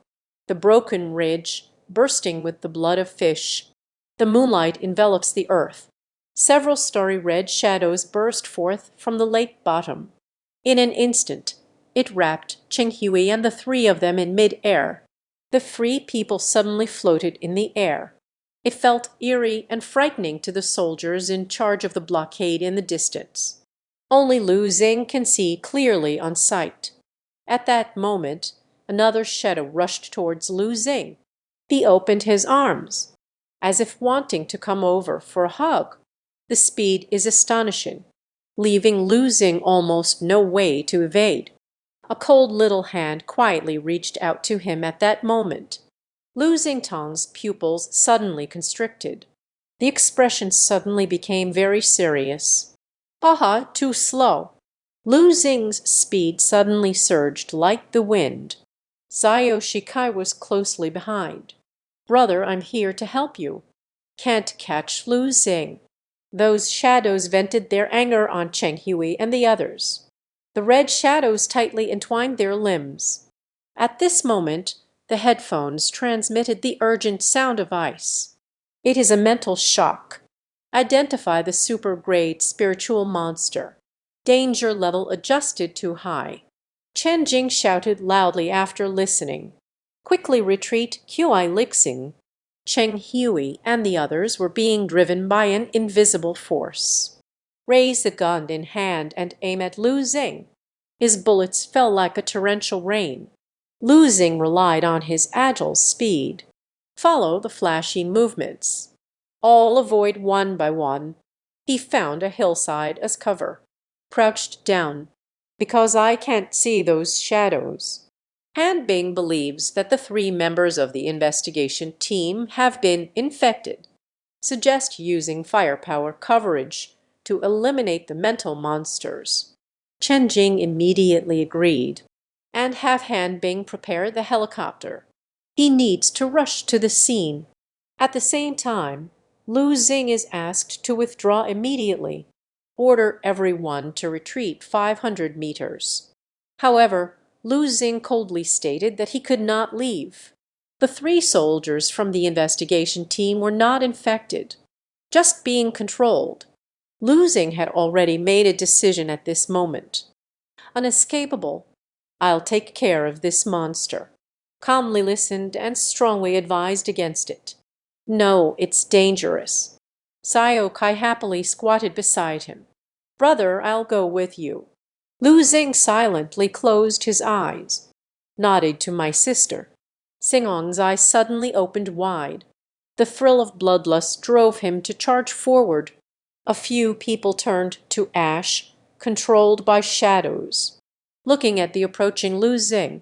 the broken ridge bursting with the blood of fish. The moonlight envelops the earth. Several starry red shadows burst forth from the lake bottom. In an instant it wrapped Cheng Hui and the three of them in mid-air. The free people suddenly floated in the air. It felt eerie and frightening to the soldiers in charge of the blockade in the distance. Only Lu Xing can see clearly on sight. At that moment, another shadow rushed towards Lu Xing. He opened his arms, as if wanting to come over for a hug. The speed is astonishing, leaving Lu Xing almost no way to evade. A cold little hand quietly reached out to him at that moment. Lu Xingtang's pupils suddenly constricted. The expression suddenly became very serious. Haha, too slow. Lu Xing's speed suddenly surged like the wind. Sayo Shikai was closely behind. Brother, I'm here to help you. Can't catch Lu Xing. Those shadows vented their anger on Cheng Hui and the others. The red shadows tightly entwined their limbs. At this moment, the headphones transmitted the urgent sound of ice. It is a mental shock. Identify the super-grade spiritual monster. Danger level adjusted too high. Chen Jing shouted loudly after listening. Quickly retreat, Qi Lixing. Cheng Hui and the others were being driven by an invisible force. Raise the gun in hand and aim at Lu Xing. His bullets fell like a torrential rain. Lu Xing relied on his agile speed. Follow the flashy movements. All avoid one by one. He found a hillside as cover. Crouched down. Because I can't see those shadows. Han Bing believes that the three members of the investigation team have been infected. Suggest using firepower coverage to eliminate the mental monsters. Chen Jing immediately agreed. And have Han Bing prepare the helicopter. He needs to rush to the scene. At the same time, Lu Xing is asked to withdraw immediately. Order everyone to retreat 500 meters. However, Lu Xing coldly stated that he could not leave. The three soldiers from the investigation team were not infected, just being controlled. Lu Xing had already made a decision at this moment. Unescapable. I'll take care of this monster. Calmly listened and strongly advised against it. No, it's dangerous. Sayo Kai happily squatted beside him. Brother, I'll go with you. Lu Xing silently closed his eyes, nodded to my sister. Singong's eyes suddenly opened wide. The thrill of bloodlust drove him to charge forward. A few people turned to ash, controlled by shadows. Looking at the approaching Lu Xing,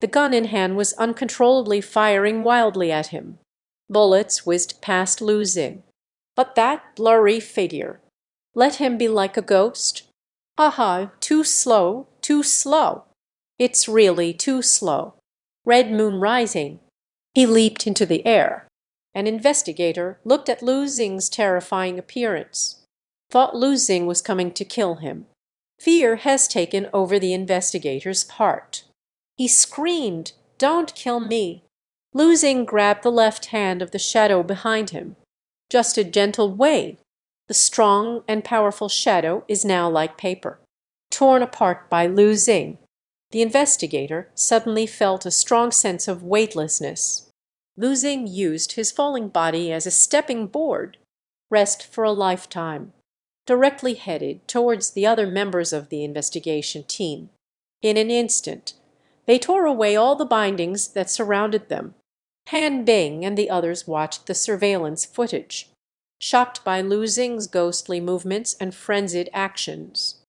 the gun in hand was uncontrollably firing wildly at him. Bullets whizzed past Lu Xing. But that blurry figure, let him be like a ghost. Haha, too slow, too slow. It's really too slow. Red moon rising. He leaped into the air. An investigator looked at Lu Xing's terrifying appearance. Thought Lu Xing was coming to kill him. Fear has taken over the investigator's heart. He screamed, "Don't kill me!" Lu Xing grabbed the left hand of the shadow behind him. Just a gentle wave. The strong and powerful shadow is now like paper, torn apart by Lu Xing. The investigator suddenly felt a strong sense of weightlessness. Lu Xing used his falling body as a stepping board, rest for a lifetime, directly headed towards the other members of the investigation team. In an instant, they tore away all the bindings that surrounded them. Han Bing and the others watched the surveillance footage, shocked by Lu Xing's ghostly movements and frenzied actions.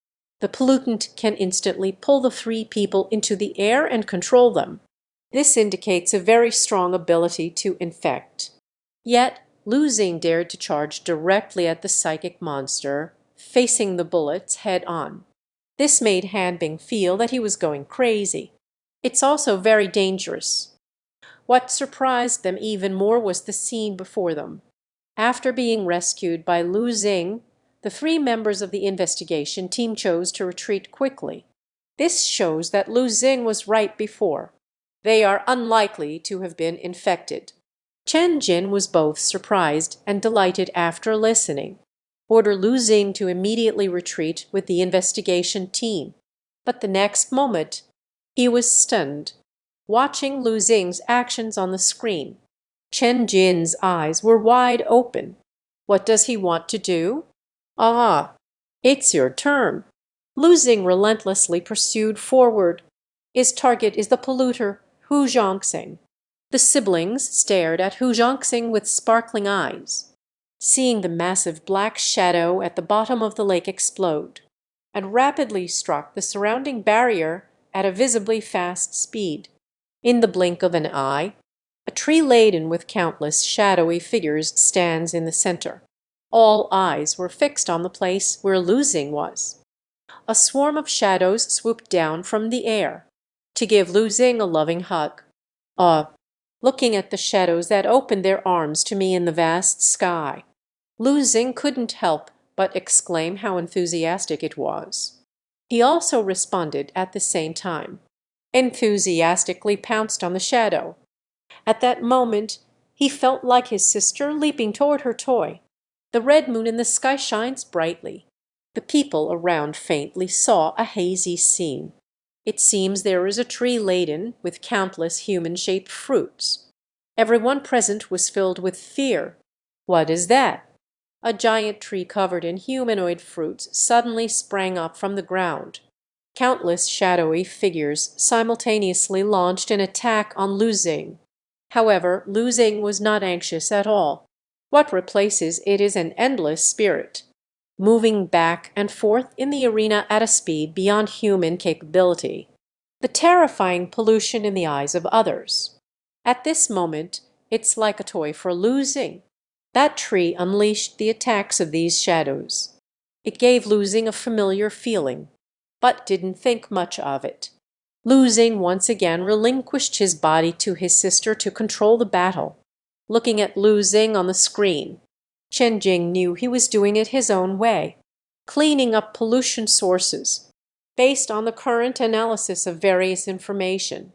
The pollutant can instantly pull the three people into the air and control them. This indicates a very strong ability to infect. Yet, Lu Xing dared to charge directly at the psychic monster, facing the bullets head on. This made Han Bing feel that he was going crazy. It's also very dangerous. What surprised them even more was the scene before them. After being rescued by Lu Xing, the three members of the investigation team chose to retreat quickly. This shows that Lu Xing was right before. They are unlikely to have been infected. Chen Jin was both surprised and delighted after listening. Order Lu Xing to immediately retreat with the investigation team. But the next moment, he was stunned, watching Lu Xing's actions on the screen. Chen Jin's eyes were wide open. What does he want to do? Ah, it's your turn. Lu Xing relentlessly pursued forward. His target is the polluter, Hu Zhongxing. The siblings stared at Hu Zhongxing with sparkling eyes, seeing the massive black shadow at the bottom of the lake explode, and rapidly struck the surrounding barrier at a visibly fast speed. In the blink of an eye, a tree laden with countless shadowy figures stands in the center. All eyes were fixed on the place where Lu Xing was. A swarm of shadows swooped down from the air to give Lu Xing a loving hug. Looking at the shadows that opened their arms to me in the vast sky, Lu Xing couldn't help but exclaim how enthusiastic it was. He also responded at the same time, enthusiastically pounced on the shadow. At that moment, he felt like his sister leaping toward her toy. The red moon in the sky shines brightly. The people around faintly saw a hazy scene. It seems there is a tree laden with countless human-shaped fruits. Everyone present was filled with fear. What is that? A giant tree covered in humanoid fruits suddenly sprang up from the ground. Countless shadowy figures simultaneously launched an attack on Lu Xing. However, Lu Xing was not anxious at all. What replaces it is an endless spirit, moving back and forth in the arena at a speed beyond human capability. The terrifying pollution in the eyes of others. At this moment, it's like a toy for Lu Xing. That tree unleashed the attacks of these shadows. It gave Lu Xing a familiar feeling, but didn't think much of it. Lu Xing once again relinquished his body to his sister to control the battle. Looking at Lu Xing on the screen, Chen Jing knew he was doing it his own way, cleaning up pollution sources, based on the current analysis of various information.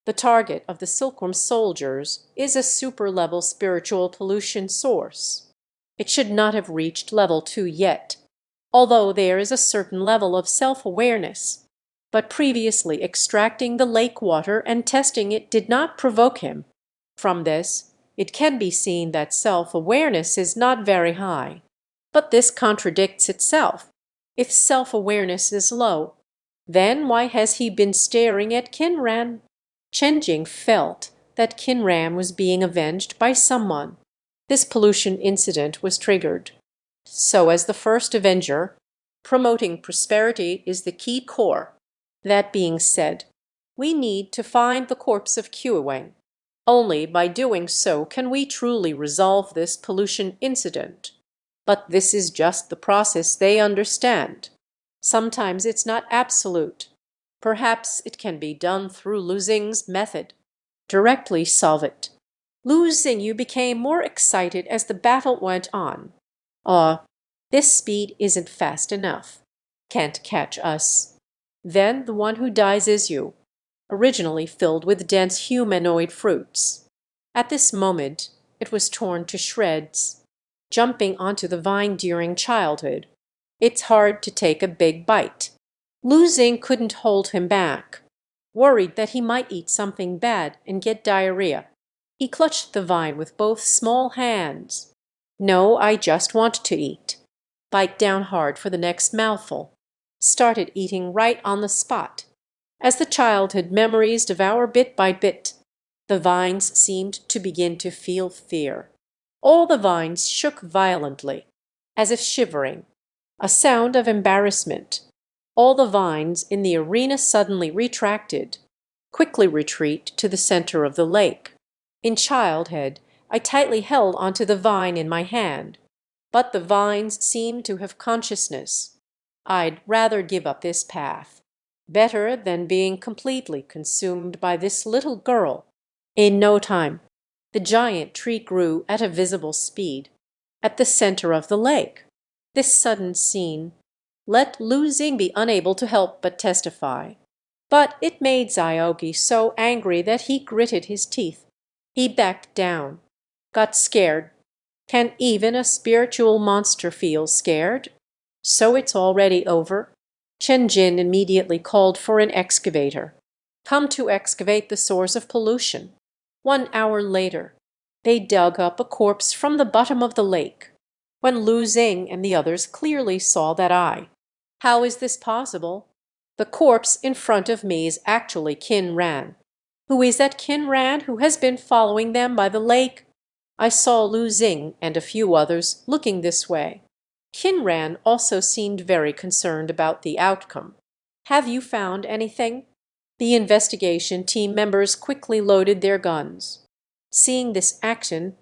The target of the Silkworm soldiers is a super-level spiritual pollution source. It should not have reached level 2 yet, although there is a certain level of self-awareness. But previously extracting the lake water and testing it did not provoke him. From this, it can be seen that self-awareness is not very high. But this contradicts itself. If self-awareness is low, then why has he been staring at Qinran? Chen Jing felt that Qinran was being avenged by someone. This pollution incident was triggered. So as the first avenger, promoting prosperity is the key core. That being said, we need to find the corpse of Qiuwang. Only by doing so can we truly resolve this pollution incident. But this is just the process they understand. Sometimes it's not absolute. Perhaps it can be done through Lu Xing's method. Directly solve it. Lu Xing, you became more excited as the battle went on. This speed isn't fast enough. Can't catch us. Then the one who dies is you, originally filled with dense humanoid fruits. At this moment, it was torn to shreds, jumping onto the vine during childhood. It's hard to take a big bite. Lu Xing couldn't hold him back, worried that he might eat something bad and get diarrhea. He clutched the vine with both small hands. No, I just want to eat. Bite down hard for the next mouthful. Started eating right on the spot. As the childhood memories devour bit by bit, the vines seemed to begin to feel fear. All the vines shook violently, as if shivering. A sound of embarrassment. All the vines in the arena suddenly retracted, quickly retreat to the center of the lake. In childhood, I tightly held onto the vine in my hand, but the vines seemed to have consciousness. I'd rather give up this path. Better than being completely consumed by this little girl. In no time, the giant tree grew at a visible speed, at the center of the lake. This sudden scene let Lu Xing be unable to help but testify. But it made Xiaogi so angry that he gritted his teeth. He backed down, got scared. Can even a spiritual monster feel scared? So it's already over. Chen Jin immediately called for an excavator. Come to excavate the source of pollution. 1 hour later, they dug up a corpse from the bottom of the lake. When Lu Xing and the others clearly saw that how is this possible? The corpse in front of me is actually Qin Ran. Who is that Qin Ran who has been following them by the lake? I saw Lu Xing and a few others looking this way. Qin Ran also seemed very concerned about the outcome. Have you found anything? The investigation team members quickly loaded their guns. Seeing this action,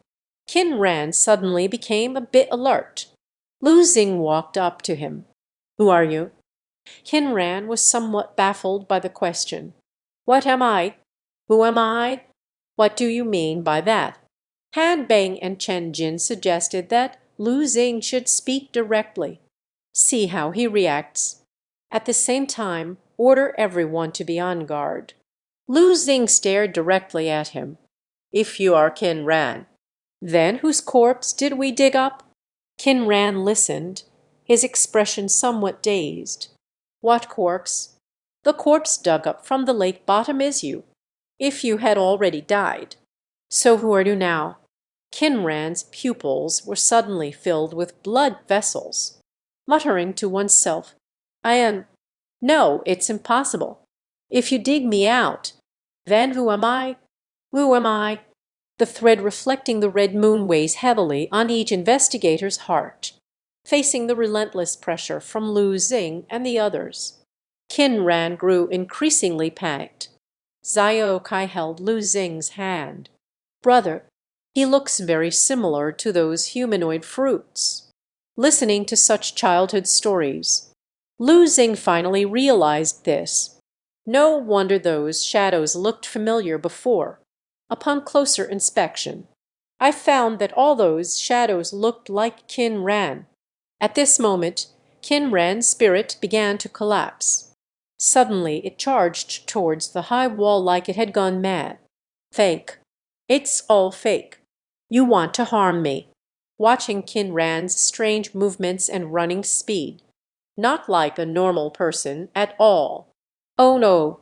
Qin Ran suddenly became a bit alert. Lu Xing walked up to him. Who are you? Qin Ran was somewhat baffled by the question. What am I? Who am I? What do you mean by that? Han Beng and Chen Jin suggested that Lu Xing should speak directly. See how he reacts. At the same time, order everyone to be on guard. Lu Xing stared directly at him. If you are Qin Ran, then whose corpse did we dig up? Qin Ran listened, his expression somewhat dazed. What corpse? The corpse dug up from the lake bottom is you, if you had already died. So who are you now? Qin Ran's pupils were suddenly filled with blood vessels. Muttering to oneself, I am... No, it's impossible. If you dig me out, then who am I? Who am I? The thread reflecting the red moon weighs heavily on each investigator's heart, facing the relentless pressure from Lu Xing and the others. Qin Ran grew increasingly panicked. Zhao Kai held Lu Xing's hand. Brother, he looks very similar to those humanoid fruits. Listening to such childhood stories, Lu Xing finally realized this. No wonder those shadows looked familiar before. Upon closer inspection, I found that all those shadows looked like Qin Ran. At this moment, Qin Ran's spirit began to collapse. Suddenly it charged towards the high wall like it had gone mad. Fake. It's all fake. You want to harm me. Watching Qin Ran's strange movements and running speed. Not like a normal person at all. Oh no.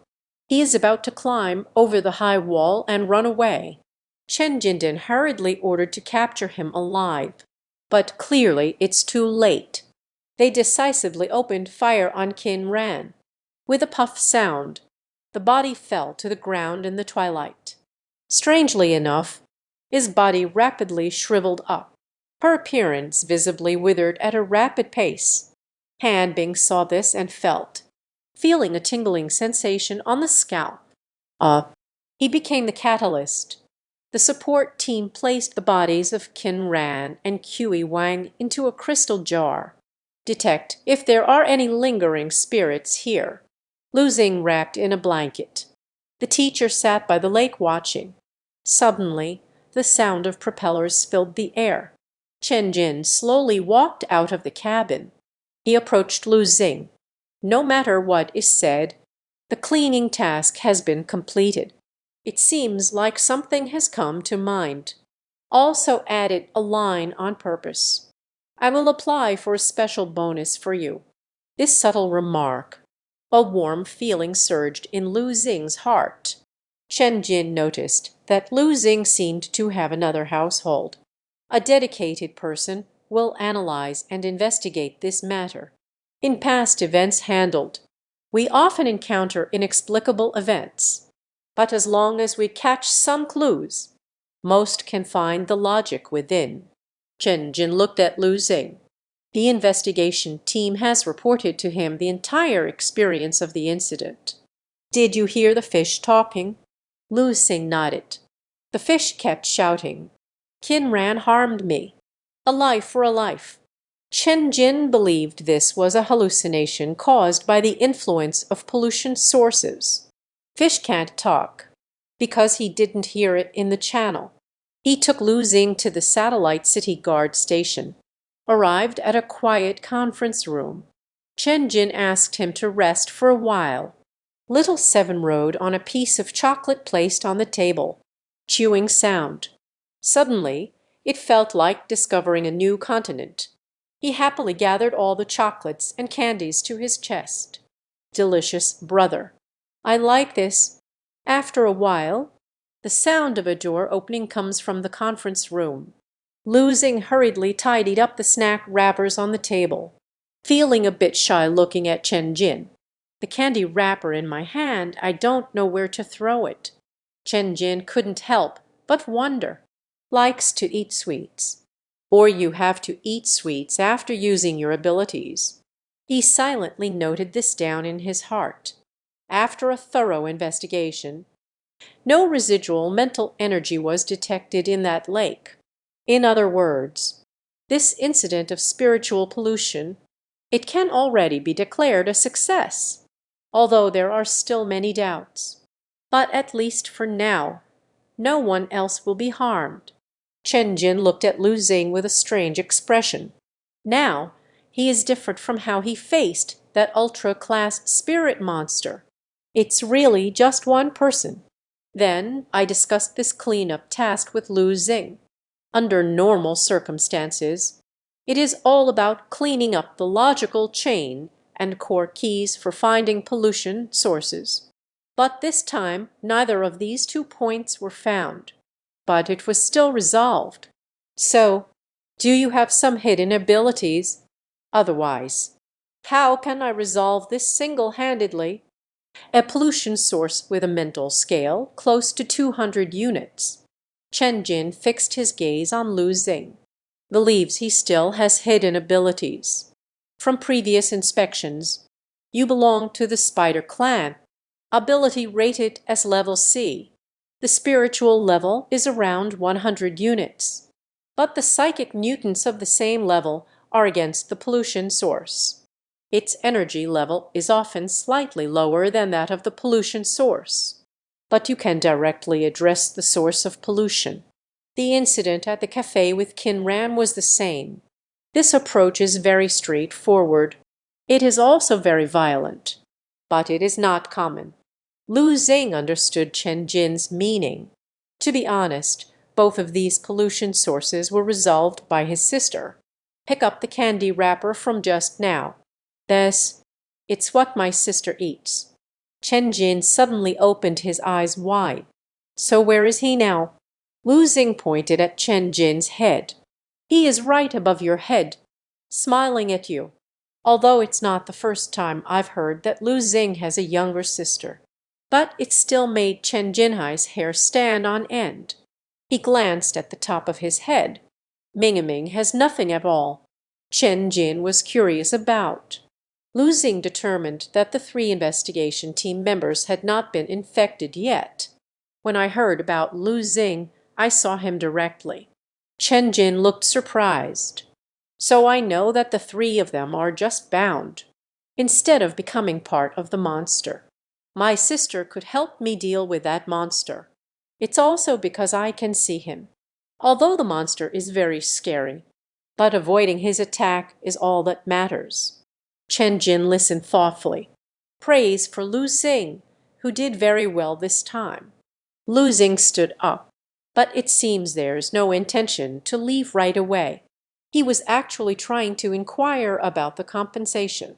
He is about to climb over the high wall and run away. Chen Jinden hurriedly ordered to capture him alive. But clearly it's too late. They decisively opened fire on Qin Ran. With a puff sound, the body fell to the ground in the twilight. Strangely enough, his body rapidly shriveled up. Her appearance visibly withered at a rapid pace. Han Bing saw this and felt, feeling a tingling sensation on the scalp. He became the catalyst. The support team placed the bodies of Qin Ran and Kui Wang into a crystal jar. Detect if there are any lingering spirits here. Lu Xing wrapped in a blanket. The teacher sat by the lake watching. Suddenly, the sound of propellers filled the air. Chen Jin slowly walked out of the cabin. He approached Lu Xing. No matter what is said, the cleaning task has been completed. It seems like something has come to mind. Also added a line on purpose. I will apply for a special bonus for you. This subtle remark. A warm feeling surged in Lu Xing's heart. Chen Jin noticed that Lu Xing seemed to have another household. A dedicated person will analyze and investigate this matter. In past events handled, we often encounter inexplicable events. But as long as we catch some clues, most can find the logic within. Chen Jin looked at Lu Xing. The investigation team has reported to him the entire experience of the incident. Did you hear the fish talking? Lu Xing nodded. The fish kept shouting, Qin Ran harmed me. A life for a life. Chen Jin believed this was a hallucination caused by the influence of pollution sources. Fish can't talk, because he didn't hear it in the channel. He took Lu Xing to the satellite city guard station, arrived at a quiet conference room. Chen Jin asked him to rest for a while. Little Seven rode on a piece of chocolate placed on the table, chewing sound. Suddenly, it felt like discovering a new continent. He happily gathered all the chocolates and candies to his chest. Delicious brother. I like this. After a while, the sound of a door opening comes from the conference room. Lu Xing hurriedly tidied up the snack wrappers on the table, feeling a bit shy looking at Chen Jin. The candy wrapper in my hand, I don't know where to throw it. Chen Jin couldn't help but wonder. Likes to eat sweets. Or you have to eat sweets after using your abilities. He silently noted this down in his heart. After a thorough investigation, no residual mental energy was detected in that lake. In other words, this incident of spiritual pollution, it can already be declared a success, although there are still many doubts. But at least for now, no one else will be harmed. Chen Jin looked at Lu Xing with a strange expression. Now, he is different from how he faced that ultra-class spirit monster. It's really just one person. Then I discussed this cleanup task with Lu Xing. Under normal circumstances, it is all about cleaning up the logical chain and core keys for finding pollution sources. But this time, neither of these 2 points were found. But it was still resolved. So, do you have some hidden abilities? Otherwise, how can I resolve this single-handedly? A pollution source with a mental scale close to 200 units. Chen Jin fixed his gaze on Lu Xing. Believes he still has hidden abilities. From previous inspections, you belong to the Spider clan. Ability rated as level C. The spiritual level is around 100 units. But the psychic mutants of the same level are against the pollution source. Its energy level is often slightly lower than that of the pollution source. But you can directly address the source of pollution. The incident at the cafe with Kinran was the same. This approach is very straightforward. It is also very violent, but it is not common. Lu Xing understood Chen Jin's meaning. To be honest, both of these pollution sources were resolved by his sister. Pick up the candy wrapper from just now. It's what my sister eats. Chen Jin suddenly opened his eyes wide. So where is he now? Lu Xing pointed at Chen Jin's head. He is right above your head, smiling at you. Although it's not the first time I've heard that Lu Xing has a younger sister. But it still made Chen Jinhai's hair stand on end. He glanced at the top of his head. Ming has nothing at all. Chen Jin was curious about. Lu Xing determined that the 3 investigation team members had not been infected yet. When I heard about Lu Xing, I saw him directly. Chen Jin looked surprised. So I know that the 3 of them are just bound, instead of becoming part of the monster. My sister could help me deal with that monster. It's also because I can see him, although the monster is very scary. But avoiding his attack is all that matters. Chen Jin listened thoughtfully. Praise for Lu Xing, who did very well this time. Lu Xing stood up, but it seems there's no intention to leave right away. He was actually trying to inquire about the compensation.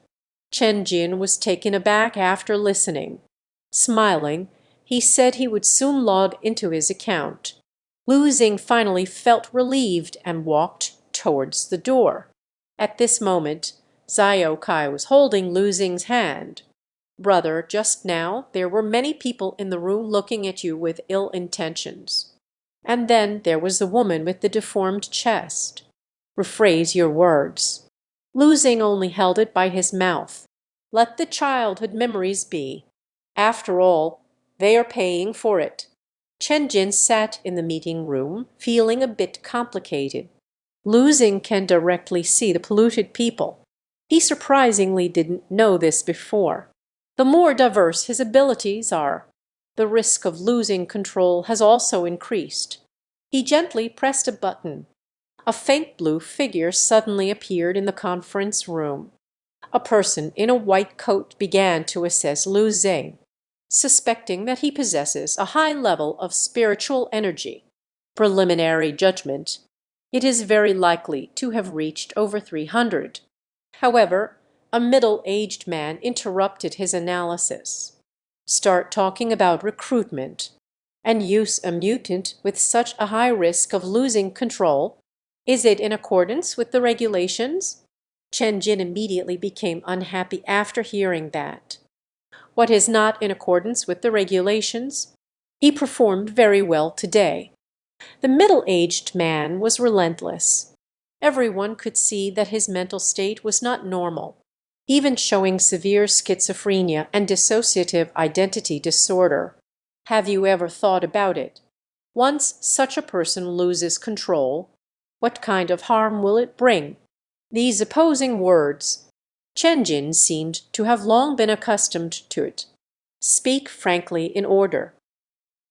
Chen Jin was taken aback after listening. Smiling, he said he would soon log into his account. Lu Xing finally felt relieved and walked towards the door. At this moment, Zhao Kai was holding Lu Xing's hand. Brother, just now there were many people in the room looking at you with ill intentions. And then there was the woman with the deformed chest. Rephrase your words. Lu Xing only held it by his mouth. Let the childhood memories be. After all, they are paying for it. Chen Jin sat in the meeting room, feeling a bit complicated. Losing can directly see the polluted people. He surprisingly didn't know this before. The more diverse his abilities are, the risk of losing control has also increased. He gently pressed a button. A faint blue figure suddenly appeared in the conference room. A person in a white coat began to assess Lu Zeng, suspecting that he possesses a high level of spiritual energy. Preliminary judgment: it is very likely to have reached over 300. However, a middle-aged man interrupted his analysis. "Start talking about recruitment, and use a mutant with such a high risk of losing control. Is it in accordance with the regulations?" Chen Jin immediately became unhappy after hearing that. What is not in accordance with the regulations? He performed very well today. The middle-aged man was relentless. Everyone could see that his mental state was not normal, even showing severe schizophrenia and dissociative identity disorder. Have you ever thought about it? Once such a person loses control, what kind of harm will it bring? These opposing words. Chen Jin seemed to have long been accustomed to it. Speak frankly in order.